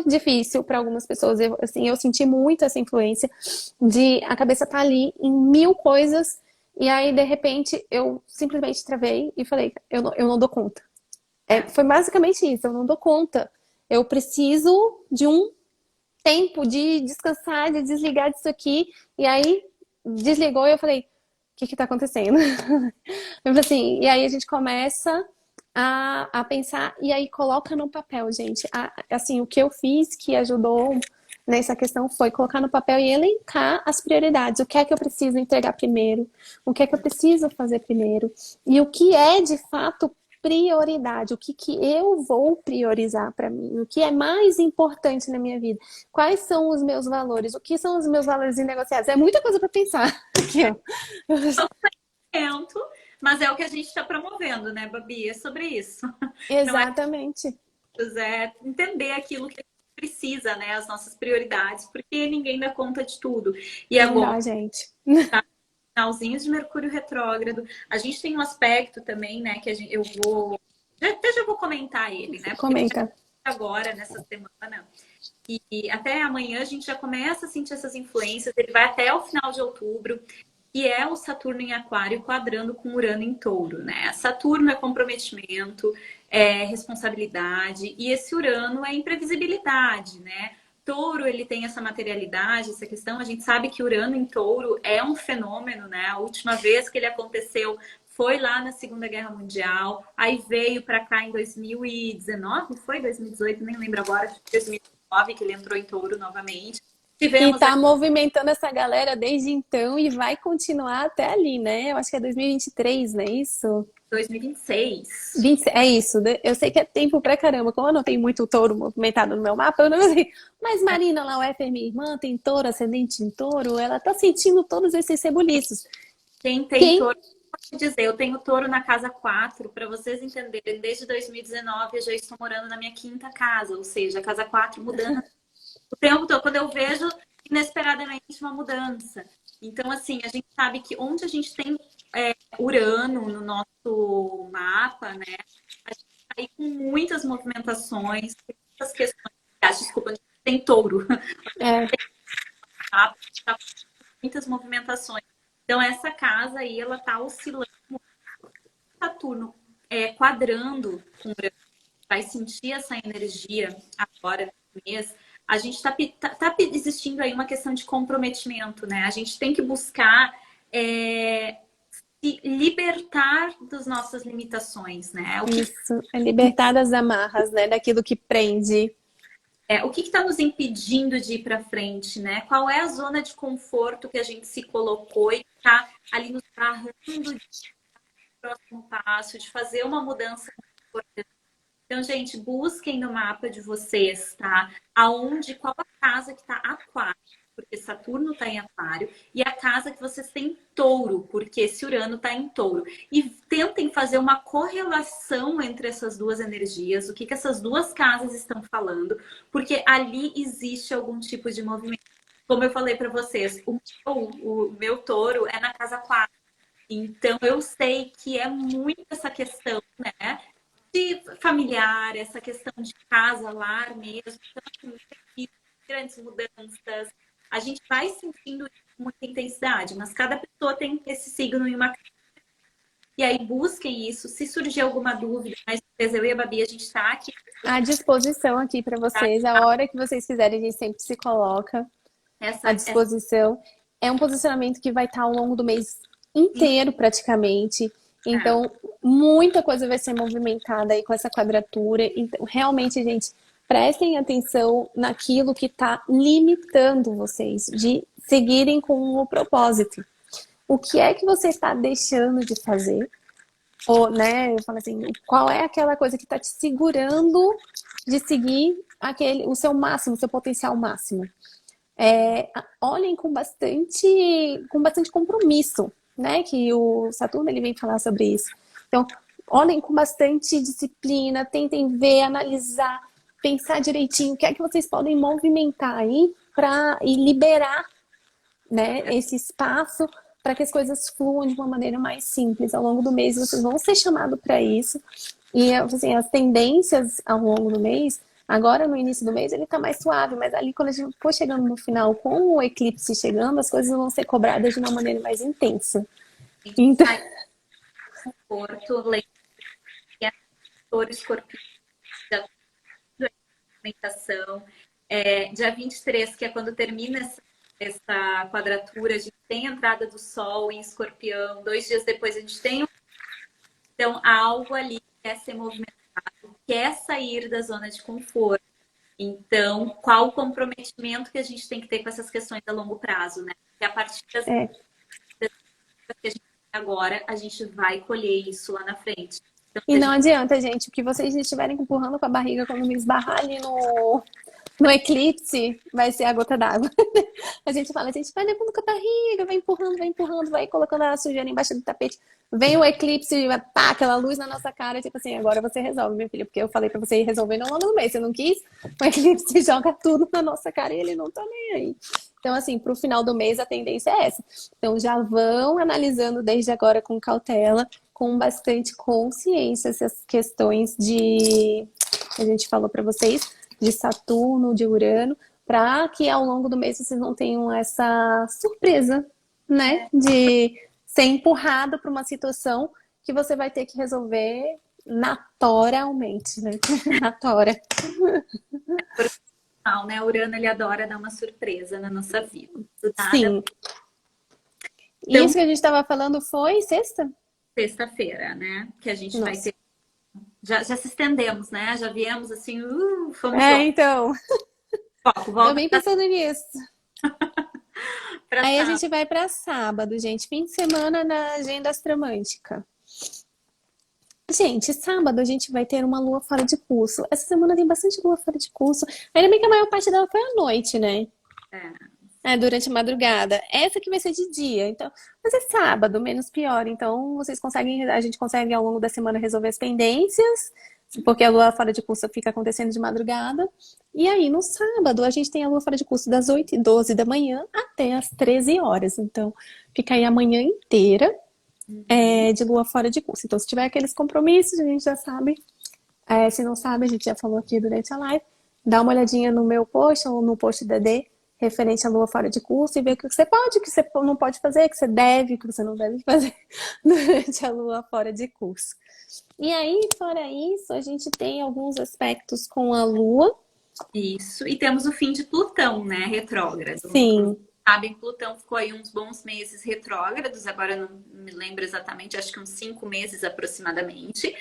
difícil para algumas pessoas. Eu senti muito essa influência de a cabeça tá ali em mil coisas e aí, de repente, eu simplesmente travei e falei, eu não dou conta. Foi basicamente isso, eu não dou conta. eu preciso de um tempo de descansar, de desligar disso aqui. E aí desligou e eu falei, o que que tá acontecendo? Eu falei assim, e aí a gente começa a pensar e aí coloca no papel, gente. Assim, o que eu fiz que ajudou nessa questão foi colocar no papel e elencar as prioridades. O que é que eu preciso entregar primeiro? O que é que eu preciso fazer primeiro? E o que é de fato prioridade? O que que eu vou priorizar para mim? O que é mais importante na minha vida? Quais são os meus valores? O que são os meus valores inegociáveis? É muita coisa para pensar. Aqui, ó. Momento, mas é o que a gente está promovendo, né, Babi? É sobre isso. Não é Exatamente. entender aquilo que a gente precisa, né? As nossas prioridades, porque ninguém dá conta de tudo. E Não agora, dá, gente. finalzinhos de Mercúrio retrógrado, a gente tem um aspecto também, né, que eu vou. Até já vou comentar ele, né? Porque ele Comenta. agora, nessa semana, e até amanhã a gente já começa a sentir essas influências, ele vai até o final de outubro, e é o Saturno em Aquário quadrando com Urano em Touro, né? Saturno é comprometimento, é responsabilidade, e esse Urano é imprevisibilidade, né? Touro, ele tem essa materialidade, essa questão. A gente sabe que Urano em Touro é um fenômeno, né? A última vez que ele aconteceu foi lá na Segunda Guerra Mundial, aí veio para cá em 2019, foi 2018, nem lembro agora, 2019 que ele entrou em Touro novamente. E Tivemos tá movimentando essa galera desde então e vai continuar até ali, né? Eu acho que é 2023, não é isso? 2026. 20, é isso. Eu sei que é tempo pra caramba. Como eu não tenho muito touro movimentado no meu mapa, eu não sei. Mas Marina, lá, o F é minha irmã, tem touro, ascendente em touro, ela tá sentindo todos esses rebuliços. Quem tem Quem touro, pode dizer, eu tenho touro na casa 4, para vocês entenderem, desde 2019 eu já estou morando na minha quinta casa, ou seja, a casa 4 mudando o tempo todo, quando eu vejo inesperadamente uma mudança. Então, assim, a gente sabe que onde a gente tem Urano no nosso mapa, né, a gente está aí com muitas movimentações, muitas questões. Ah, desculpa, a gente tem touro, é, tá? Tá com muitas movimentações. Então, essa casa aí, ela tá oscilando. Saturno quadrando com Urano, vai sentir essa energia agora no mês. A gente tá existindo aí uma questão de comprometimento, né? A gente tem que buscar se libertar das nossas limitações, né? isso. É libertar das amarras, né? Daquilo que prende. O que está nos impedindo de ir para frente, né? Qual é a zona de conforto que a gente se colocou e está ali nos barrando de próximo passo, de fazer uma mudança importante. Então, gente, busquem no mapa de vocês, tá? Qual a casa que está Aquário, porque Saturno está em Aquário, e a casa que vocês têm em Touro, porque esse Urano está em Touro. E tentem fazer uma correlação entre essas duas energias, o que essas duas casas estão falando, porque ali existe algum tipo de movimento. Como eu falei para vocês, o meu Touro é na casa 4. Então, eu sei que é muito essa questão, né? De familiar, essa questão de casa, lar mesmo. Então, assim, grandes mudanças. A gente vai sentindo isso com muita intensidade, mas cada pessoa tem esse signo em uma. E aí, busquem isso. Se surgir alguma dúvida, mais certeza, eu e a Babi, a gente está aqui. À disposição aqui para vocês. A hora que vocês quiserem, a gente sempre se coloca à Essa disposição. É um posicionamento que vai estar ao longo do mês inteiro, praticamente. Então, muita coisa vai ser movimentada aí com essa quadratura. Então, realmente, gente, prestem atenção naquilo que está limitando vocês de seguirem com o propósito. O que é que você está deixando de fazer? Ou, né, eu falo assim, qual é aquela coisa que está te segurando de seguir o seu máximo, o seu potencial máximo? Olhem com bastante compromisso, né? Que o Saturno ele vem falar sobre isso. Então, olhem com bastante disciplina, tentem ver, analisar, pensar direitinho o que é que vocês podem movimentar aí para liberar, né, esse espaço para que as coisas fluam de uma maneira mais simples. Ao longo do mês vocês vão ser chamados para isso. E assim, as tendências ao longo do mês, agora no início do mês ele tá mais suave, mas ali quando a gente for chegando no final, com o eclipse chegando, as coisas vão ser cobradas de uma maneira mais intensa. Então, conforto, lembra que é Touro, Escorpião, movimentação. Dia 23, que é quando termina essa quadratura, a gente tem a entrada do Sol em Escorpião. 2 dias depois a gente tem. Então, há algo ali que quer ser movimentado, quer sair da zona de conforto. Então, qual o comprometimento que a gente tem que ter com essas questões a longo prazo, né? Porque a partir das É. que a gente tem agora, a gente vai colher isso lá na frente. Então, E não adianta, gente, o que vocês estiverem empurrando com a barriga quando me esbarrar ali no eclipse, vai ser a gota d'água. A gente fala, a gente vai levando com a barriga, vai empurrando, vai colocando a sujeira embaixo do tapete. Vem o eclipse, pá, aquela luz na nossa cara, tipo assim, agora você resolve, minha filha, porque eu falei pra você ir resolvendo ao longo do mês, você não quis, o eclipse joga tudo na nossa cara e ele não tá nem aí. Então, assim, pro final do mês a tendência é essa. Então, já vão analisando desde agora com cautela, com bastante consciência essas questões de, que a gente falou pra vocês, de Saturno, de Urano, para que ao longo do mês vocês não tenham essa surpresa, né? De ser empurrado para uma situação que você vai ter que resolver naturalmente, né? Na tora. né? O Urano, ele adora dar uma surpresa na nossa vida. Do nada. Sim. Então, Isso que a gente estava falando foi sexta? Sexta-feira, né? Que a gente vai Nossa. ter. Já se estendemos, né? Já viemos assim, fomos Então, foco, eu volta bem pensando nisso. pra Aí a sábado. gente vai para sábado, gente. Fim de semana na agenda astromântica. Gente, sábado a gente vai ter uma lua fora de curso. Essa semana tem bastante lua fora de curso. Ainda bem que a maior parte dela foi à noite, né? Durante a madrugada. Essa que vai ser de dia. Então, mas é sábado, menos pior. Então, a gente consegue ao longo da semana resolver as pendências, porque a lua fora de curso fica acontecendo de madrugada. E aí, no sábado, a gente tem a lua fora de curso das 8h12 da manhã até as 13 horas. Então, fica aí a manhã inteira de lua fora de curso. Então, se tiver aqueles compromissos, a gente já sabe. Se não sabe, a gente já falou aqui durante a live. Dá uma olhadinha no meu post ou no post da D, referente à lua fora de curso, e ver o que você pode, o que você não pode fazer, o que você deve, o que você não deve fazer durante a lua fora de curso. E aí, fora isso, a gente tem alguns aspectos com a lua. Isso. E temos o fim de Plutão, né? Retrógrado. Sim. Sabem, Plutão ficou aí uns bons meses retrógrados, agora eu não me lembro exatamente, acho que uns 5 meses aproximadamente.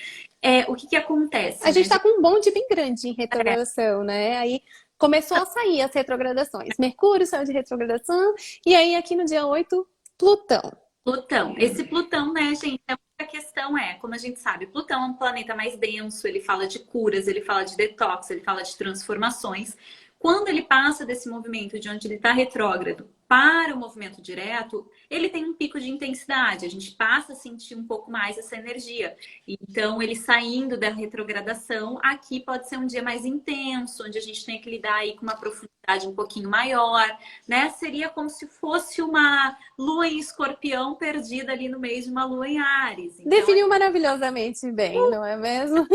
O que acontece? A gente tá com um bonde bem grande em retrogradação, né? Aí começou a sair as retrogradações. Mercúrio saiu de retrogradação, e aí aqui no dia 8, Plutão. Plutão. Esse Plutão, né, gente, a questão como a gente sabe, Plutão é um planeta mais denso, ele fala de curas, ele fala de detox, ele fala de transformações. Quando ele passa desse movimento de onde ele está retrógrado para o movimento direto, ele tem um pico de intensidade. A gente passa a sentir um pouco mais essa energia. Então, ele saindo da retrogradação, aqui pode ser um dia mais intenso, onde a gente tem que lidar aí com uma profundidade um pouquinho maior, né? Seria como se fosse uma lua em Escorpião perdida ali no meio de uma lua em Áries. Então, definiu maravilhosamente bem, não é mesmo?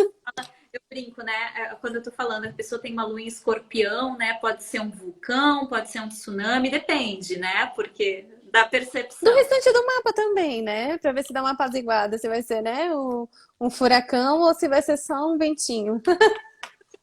Eu brinco, né? Quando eu tô falando, a pessoa tem uma lua em Escorpião, né? Pode ser um vulcão, pode ser um tsunami, depende, né? Porque da percepção. Do restante do mapa também, né? Pra ver se dá uma apaziguada, se vai ser, né, um furacão ou se vai ser só um ventinho.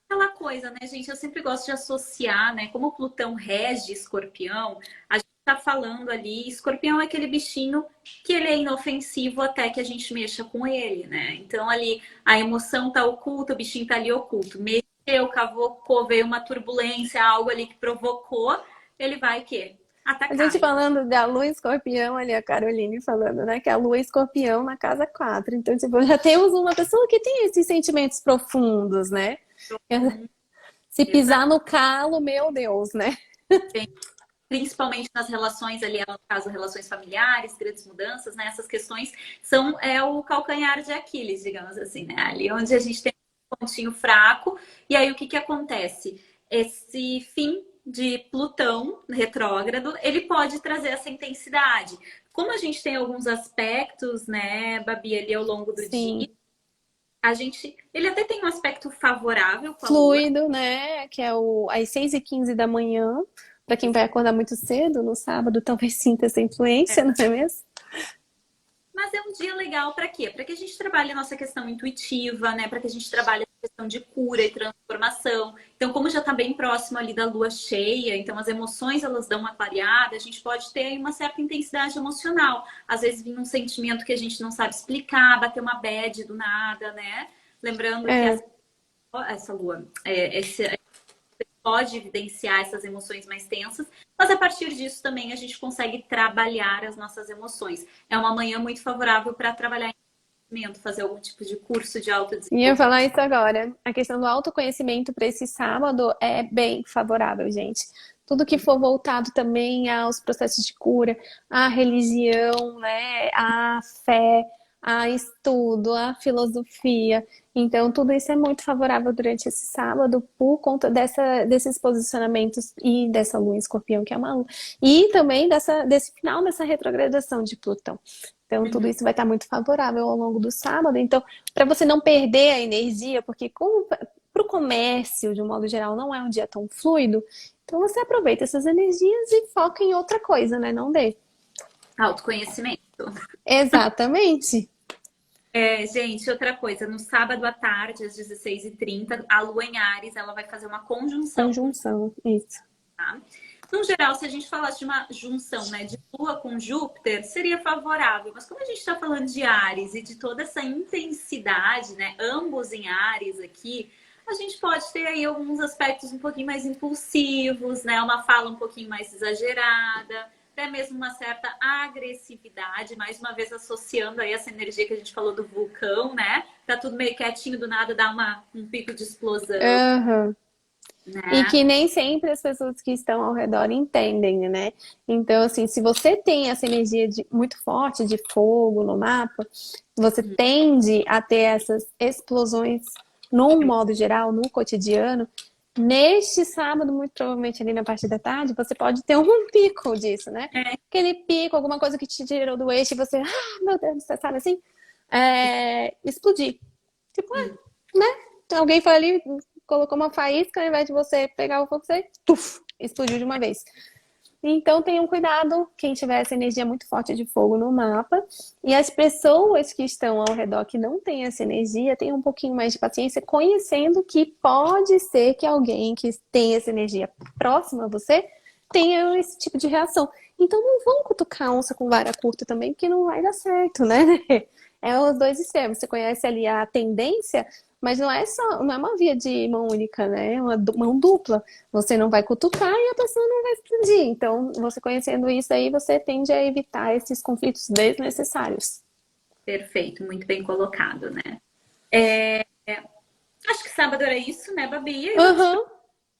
Aquela coisa, né, gente? Eu sempre gosto de associar, né? Como o Plutão rege Escorpião, a gente tá falando ali, Escorpião é aquele bichinho que ele é inofensivo até que a gente mexa com ele, né? Então ali a emoção tá oculta, o bichinho tá ali oculto. Mexeu, cavocou, veio uma turbulência, algo ali que provocou, ele vai o quê? Atacar. A gente falando da lua em Escorpião, ali a Caroline falando, né, que a lua é Escorpião na casa 4. Então, tipo, já temos uma pessoa que tem esses sentimentos profundos, né? Se pisar no calo, meu Deus, né? Principalmente nas relações ali, no caso, relações familiares, grandes mudanças, né? Essas questões são o calcanhar de Aquiles, digamos assim, né? Ali onde a gente tem um pontinho fraco. E aí, o que acontece? Esse fim de Plutão retrógrado, ele pode trazer essa intensidade. Como a gente tem alguns aspectos, né, Babi, ali ao longo do dia, ele até tem um aspecto favorável com a fluido, Lua. né? Que é às 6h15 da manhã. Para quem vai acordar muito cedo no sábado, talvez sinta essa influência, não é mesmo? Mas é um dia legal para quê? Para que a gente trabalhe a nossa questão intuitiva, né? Para que a gente trabalhe questão de cura e transformação. Então, como já está bem próximo ali da lua cheia, então as emoções elas dão uma clareada, a gente pode ter aí uma certa intensidade emocional. Às vezes vem um sentimento que a gente não sabe explicar, bater uma bad do nada, né? Lembrando que É, essa lua, pode evidenciar essas emoções mais tensas, mas a partir disso também a gente consegue trabalhar as nossas emoções. É uma manhã muito favorável para trabalhar em conhecimento, fazer algum tipo de curso de ia autodesenvolvimento. falar isso agora. A questão do autoconhecimento para esse sábado é bem favorável, gente. Tudo que for voltado também aos processos de cura, à religião, né, à fé, a estudo, à filosofia. Então, tudo isso é muito favorável durante esse sábado por conta desses posicionamentos e dessa lua em escorpião, que é uma lua. E também desse final dessa retrogradação de Plutão. Então, tudo Uhum. isso vai estar muito favorável ao longo do sábado. Então, para você não perder a energia, porque para o comércio, de um modo geral, não é um dia tão fluido, então você aproveita essas energias e foca em outra coisa, né? Não dê. Autoconhecimento. Exatamente. Gente, outra coisa, no sábado à tarde, às 16h30, a lua em Áries, ela vai fazer uma conjunção com Conjunção, isso. Tá? No geral, se a gente falasse de uma junção, né, de Lua com Júpiter, seria favorável. Mas como a gente está falando de Áries e de toda essa intensidade, né, ambos em Áries aqui, a gente pode ter aí alguns aspectos um pouquinho mais impulsivos, né, uma fala um pouquinho mais exagerada, até mesmo uma certa agressividade, mais uma vez associando aí essa energia que a gente falou do vulcão, né? Tá tudo meio quietinho, do nada dá um pico de explosão, Aham. E né? que nem sempre as pessoas que estão ao redor entendem, né? Então, assim, se você tem essa energia muito forte de fogo no mapa, você tende a ter essas explosões num modo geral, no cotidiano. Neste sábado, muito provavelmente ali na parte da tarde, você pode ter um pico disso, né? É, Aquele pico, alguma coisa que te tirou do eixo e você, meu Deus, você sabe assim? Explodir. Tipo, né? Alguém foi ali, colocou uma faísca, ao invés de você pegar o fogo, você explodiu de uma vez. Então tenham cuidado, quem tiver essa energia muito forte de fogo no mapa. E as pessoas que estão ao redor que não têm essa energia, tenham um pouquinho mais de paciência, conhecendo que pode ser que alguém que tem essa energia próxima a você tenha esse tipo de reação. Então não vão cutucar a onça com vara curta também, porque não vai dar certo, né? É os dois extremos. Você conhece ali a tendência, mas não é uma via de mão única, né? É uma mão dupla. Você não vai cutucar e a pessoa não vai explodir. Então, você conhecendo isso aí, você tende a evitar esses conflitos desnecessários. perfeito, muito bem colocado, né? Acho que sábado era isso, né, Babi? E aí vamos Aham,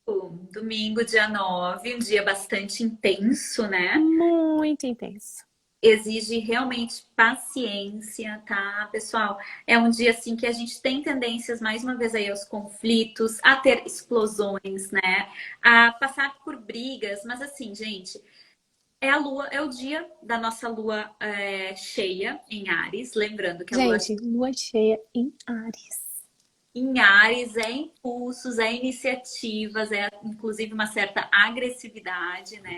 pro domingo, dia 9, um dia bastante intenso, né? muito intenso. Exige realmente paciência, tá, pessoal? É um dia assim que a gente tem tendências, mais uma vez aí, aos conflitos, a ter explosões, né? A passar por brigas, mas assim, gente, é o dia da nossa lua cheia em Áries, lembrando que a lua Gente, lua cheia em Áries. em Áries é impulsos, é iniciativas, é inclusive uma certa agressividade, né?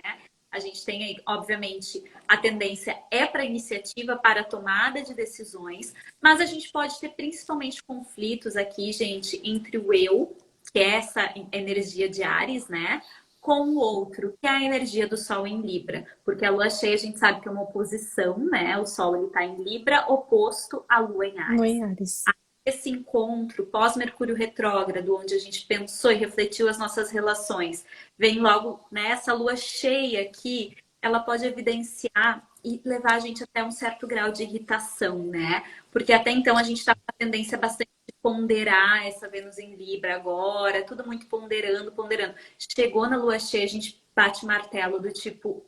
A gente tem aí, obviamente, a tendência é para iniciativa, para a tomada de decisões, mas a gente pode ter principalmente conflitos aqui, gente, entre o eu, que é essa energia de Áries, né? Com o outro, que é a energia do Sol em Libra. Porque a Lua cheia, a gente sabe que é uma oposição, né? O Sol ele está em Libra, oposto à Lua em Lua Áries. em Áries. Esse encontro pós-Mercúrio retrógrado, onde a gente pensou e refletiu as nossas relações, vem logo nessa lua cheia que ela pode evidenciar e levar a gente até um certo grau de irritação, né? Porque até então a gente está com uma tendência bastante de ponderar essa Vênus em Libra agora, tudo muito ponderando, ponderando. Chegou na lua cheia, a gente bate o martelo do tipo,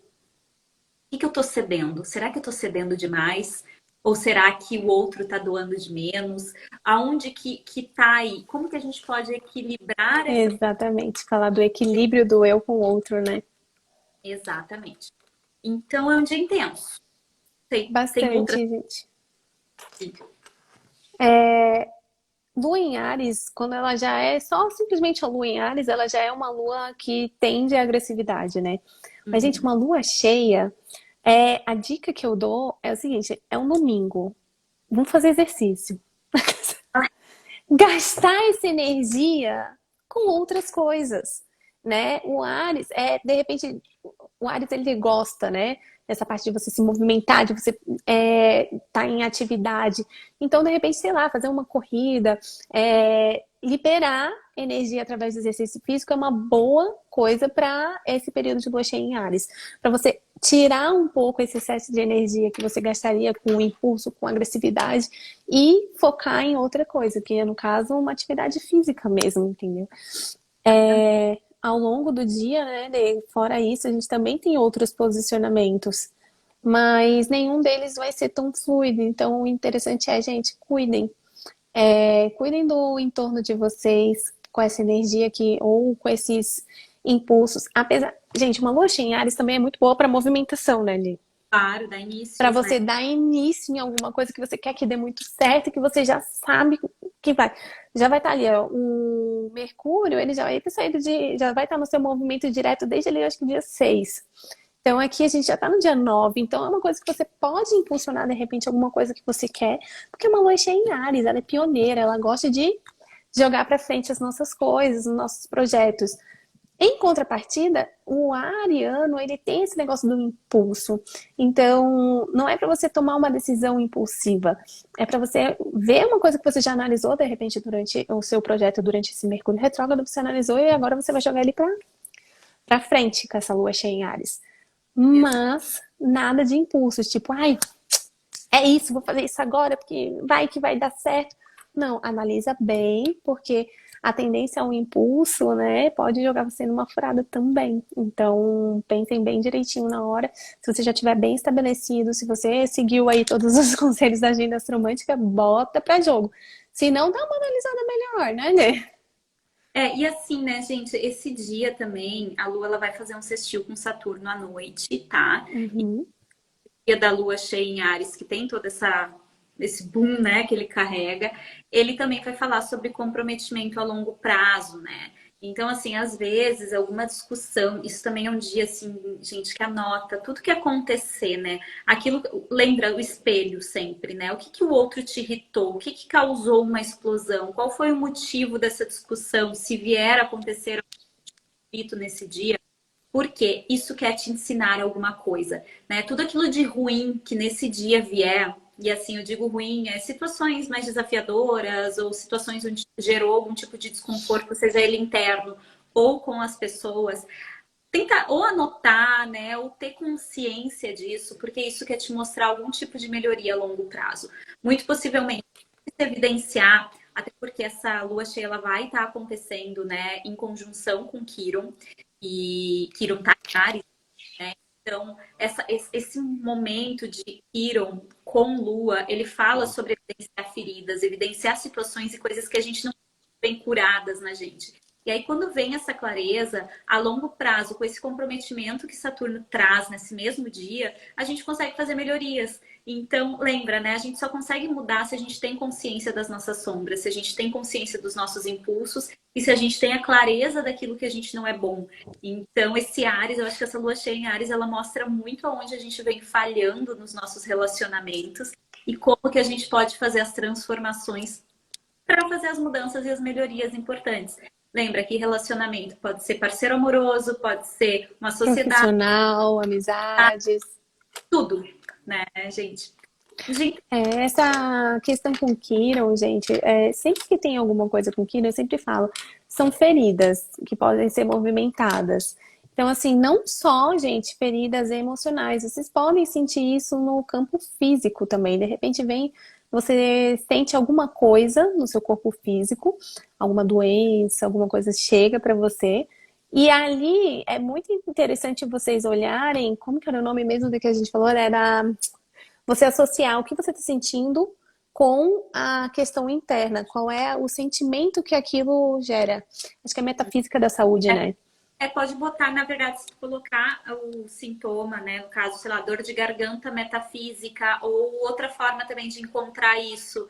que eu tô cedendo? Será que eu tô cedendo demais? Ou será que o outro tá doando de menos? Aonde que tá aí? Como que a gente pode equilibrar essa... Exatamente. Falar do equilíbrio do eu com o outro, né? Exatamente. Então é um dia intenso. Tem outra... Bastante, gente. Lua em Áries, quando ela já é só simplesmente a lua em Áries, ela já é uma lua que tende à agressividade, né? Mas, gente, Uhum. uma lua cheia, a dica que eu dou é o seguinte: é um domingo, vamos fazer exercício. gastar essa energia com outras coisas, né? O Áries de repente, o Áries ele gosta, né? Dessa parte de você se movimentar, de você tá em atividade. Então, de repente, sei lá, fazer uma corrida, liberar energia através do exercício físico é uma boa coisa para esse período de lua cheia em Áries. Para você tirar um pouco esse excesso de energia que você gastaria com impulso, com agressividade e focar em outra coisa, que é, no caso, uma atividade física mesmo, entendeu? Ao longo do dia, né, fora isso, a gente também tem outros posicionamentos, mas nenhum deles vai ser tão fluido. Então, o interessante é, gente, cuidem. Cuidem do entorno de vocês com essa energia aqui, ou com esses impulsos. Apesar, gente, uma lua cheia em Áries também é muito boa para movimentação, né, Li? Claro, dá Para inícios, né? você dar início em alguma coisa que você quer que dê muito certo e que você já sabe que vai. Já vai estar ali, ó, o Mercúrio, ele já vai ter saído já vai estar no seu movimento direto desde ali, acho que dia 6. Então aqui a gente já está no dia 9, então é uma coisa que você pode impulsionar de repente alguma coisa que você quer, porque é uma lua cheia em Áries, ela é pioneira, ela gosta de jogar para frente as nossas coisas, os nossos projetos. Em contrapartida, o ariano, ele tem esse negócio do impulso. Então, não é para você tomar uma decisão impulsiva. É para você ver uma coisa que você já analisou, de repente, durante o seu projeto, durante esse Mercúrio retrógrado, você analisou e agora você vai jogar ele para frente com essa lua cheia em Áries. Mas nada de impulsos, tipo, ai, é isso, vou fazer isso agora porque vai que vai dar certo. Não, analisa bem, porque a tendência ao impulso, né, pode jogar você numa furada também. Então, pensem bem direitinho na hora. Se você já tiver bem estabelecido, se você seguiu aí todos os conselhos da agenda astromântica, bota pra jogo. Se não, dá uma analisada melhor, né, Lê? E assim, né, gente, esse dia também, a Lua ela vai fazer um sextil com Saturno à noite, tá? Uhum. Dia da Lua cheia em Áries, que tem todo esse boom, né, que ele carrega, ele também vai falar sobre comprometimento a longo prazo, né? Então, assim, às vezes, alguma discussão, isso também é um dia, assim, gente, que anota tudo que acontecer, né? Aquilo, lembra o espelho sempre, né? O que que o outro te irritou? O que que causou uma explosão? Qual foi o motivo dessa discussão? Se vier a acontecer um conflito nesse dia, porque isso quer te ensinar alguma coisa, né? Tudo aquilo de ruim que nesse dia vier, e assim eu digo ruim, situações mais desafiadoras ou situações onde gerou algum tipo de desconforto, seja ele interno ou com as pessoas, tenta ou anotar, né, ou ter consciência disso, porque isso quer te mostrar algum tipo de melhoria a longo prazo. Muito possivelmente se evidenciar, até porque essa lua cheia ela vai estar acontecendo, né, em conjunção com Quiron e Quiron tá em Áries, né? Então, esse momento de Quiron com Lua, ele fala sobre evidenciar feridas, evidenciar situações e coisas que a gente não tem curadas na gente. E aí, quando vem essa clareza, a longo prazo, com esse comprometimento que Saturno traz nesse mesmo dia, a gente consegue fazer melhorias. Então, lembra, né? A gente só consegue mudar se a gente tem consciência das nossas sombras, se a gente tem consciência dos nossos impulsos e se a gente tem a clareza daquilo que a gente não é bom. Então, esse Áries, eu acho que essa lua cheia em Áries, ela mostra muito aonde a gente vem falhando nos nossos relacionamentos e como que a gente pode fazer as transformações para fazer as mudanças e as melhorias importantes. Lembra que relacionamento pode ser parceiro amoroso, pode ser uma sociedade, Profissional, amizades. tudo, né, gente? Gente, Essa questão com Kiron, gente, sempre que tem alguma coisa com Kiron, eu sempre falo, são feridas que podem ser movimentadas. Então, assim, não só, gente, feridas emocionais, vocês podem sentir isso no campo físico também. De repente vem, você sente alguma coisa no seu corpo físico, alguma doença, alguma coisa chega para você. E ali é muito interessante vocês olharem, como que era o nome mesmo do que a gente falou? Era você associar o que você está sentindo com a questão interna. Qual é o sentimento que aquilo gera? Acho que é metafísica da saúde, né? pode botar, na verdade, se tu colocar o sintoma, né? No caso, sei lá, dor de garganta metafísica, ou outra forma também de encontrar isso,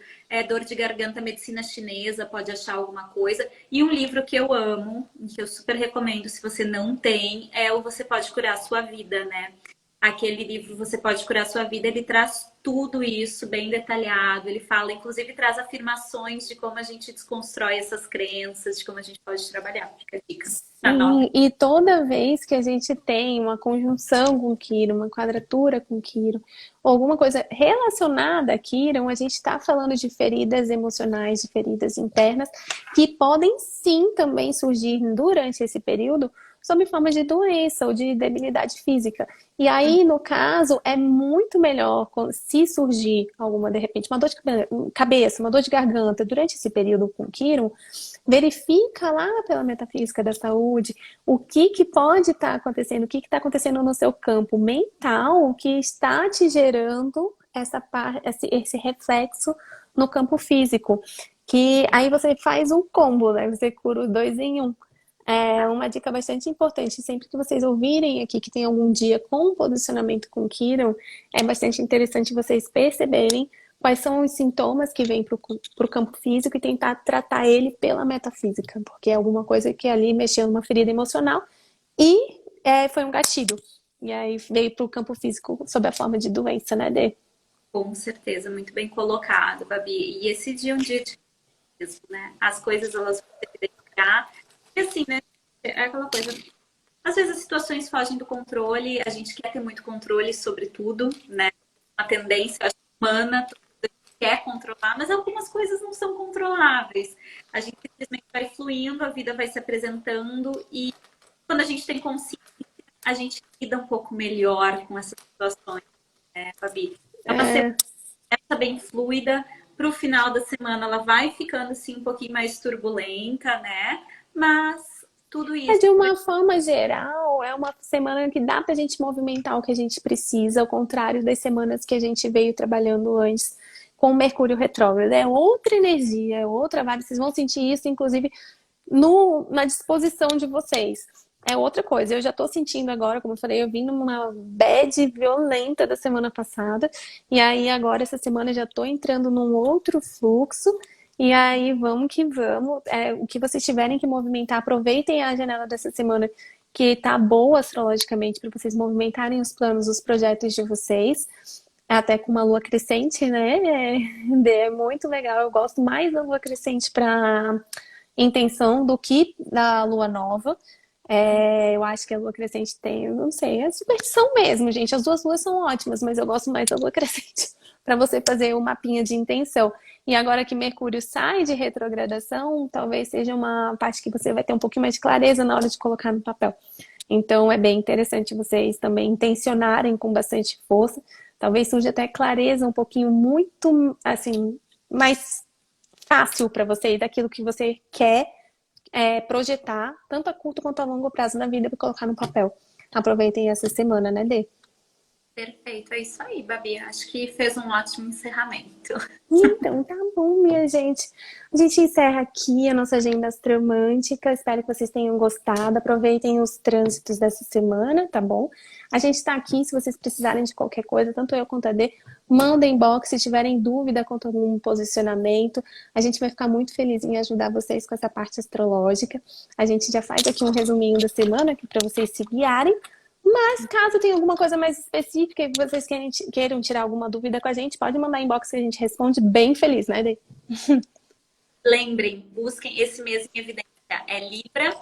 dor de garganta medicina chinesa, pode achar alguma coisa. E um livro que eu amo, que eu super recomendo, se você não tem, é o Você Pode Curar a Sua Vida, né? aquele livro Você Pode Curar Sua Vida, ele traz tudo isso bem detalhado. Ele fala, inclusive, traz afirmações de como a gente desconstrói essas crenças, de como a gente pode trabalhar. Fica a dica. Anota. Sim, e toda vez que a gente tem uma conjunção com Quiron, uma quadratura com Quiron, ou alguma coisa relacionada a Quiron, a gente está falando de feridas emocionais, de feridas internas, que podem sim também surgir durante esse período sob forma de doença ou de debilidade física. E aí, no caso, é muito melhor se surgir alguma, de repente, uma dor de cabeça, uma dor de garganta durante esse período com Quiron, verifica lá pela metafísica da saúde o que pode estar acontecendo, o que está acontecendo no seu campo mental que está te gerando esse reflexo no campo físico. Que aí você faz um combo, né? Você cura os dois em um. É uma dica bastante importante. Sempre que vocês ouvirem aqui que tem algum dia com posicionamento com Quiron, é bastante interessante vocês perceberem quais são os sintomas que vêm para o campo físico e tentar tratar ele pela metafísica, porque é alguma coisa que ali mexeu numa ferida emocional e foi um gatilho. E aí veio para o campo físico sob a forma de doença, né, Dê? Com certeza, muito bem colocado, Babi. E esse dia é um dia de mesmo, né? As coisas, elas vão se evidenciar. E assim, né? É aquela coisa. Às vezes as situações fogem do controle, a gente quer ter muito controle sobre tudo, né? Uma tendência acho, humana, quer controlar, mas algumas coisas não são controláveis. A gente simplesmente vai fluindo, a vida vai se apresentando e quando a gente tem consciência, a gente lida um pouco melhor com essas situações, né, Fabi? É uma semana bem fluida. Para o final da semana, ela vai ficando assim um pouquinho mais turbulenta, né? Mas tudo isso. De uma forma geral, é uma semana que dá pra gente movimentar o que a gente precisa, ao contrário das semanas que a gente veio trabalhando antes com o Mercúrio retrógrado. É outra energia, é outra vibe. Vocês vão sentir isso, inclusive, na disposição de vocês. É outra coisa. Eu já tô sentindo agora, como eu falei, eu vim numa bad violenta da semana passada. E aí, agora, essa semana, eu já tô entrando num outro fluxo. E aí, vamos que vamos. O que vocês tiverem que movimentar, aproveitem a janela dessa semana que tá boa astrologicamente para vocês movimentarem os planos, os projetos de vocês. Até com uma lua crescente, né? É muito legal. Eu gosto mais da lua crescente para intenção do que da lua nova. Eu acho que a lua crescente tem, eu não sei, é superstição mesmo, gente. As duas luas são ótimas, mas eu gosto mais da lua crescente para você fazer um mapinha de intenção. E agora que Mercúrio sai de retrogradação, talvez seja uma parte que você vai ter um pouquinho mais de clareza na hora de colocar no papel. Então é bem interessante vocês também intencionarem com bastante força. Talvez surja até clareza um pouquinho muito, assim, mais fácil para você daquilo que você quer projetar, tanto a curto quanto a longo prazo na vida, para colocar no papel. Aproveitem essa semana, né, Dê? Perfeito, é isso aí, Babi. Acho que fez um ótimo encerramento. Então, tá bom, minha gente. A gente encerra aqui a nossa agenda astromântica. Espero que vocês tenham gostado. Aproveitem os trânsitos dessa semana, tá bom? A gente tá aqui, se vocês precisarem de qualquer coisa, tanto eu quanto a Dê, mandem inbox se tiverem dúvida quanto a algum posicionamento. A gente vai ficar muito feliz em ajudar vocês com essa parte astrológica. A gente já faz aqui um resuminho da semana aqui para vocês se guiarem. Mas caso tenha alguma coisa mais específica e vocês queiram tirar alguma dúvida com a gente, pode mandar inbox que a gente responde bem feliz, né, Dei? Lembrem, busquem esse mês em evidência. É Libra,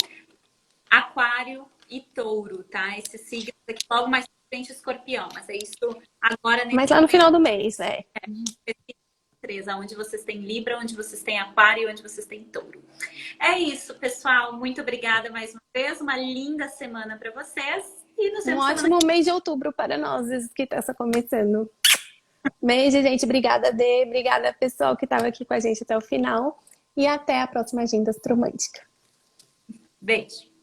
Aquário e Touro, tá? Esses signos aqui, logo mais frente, Escorpião. Mas é isso agora... Mas lá no final do mês, onde vocês têm Libra, onde vocês têm Aquário, onde vocês têm Touro. É isso, pessoal. Muito obrigada mais uma vez. Uma linda semana para vocês. E nos vemos ótimo mês de outubro para nós que está começando. Beijo, gente. Obrigada, Dê. Obrigada, pessoal que estava aqui com a gente até o final. E até a próxima agenda astromântica. Beijo.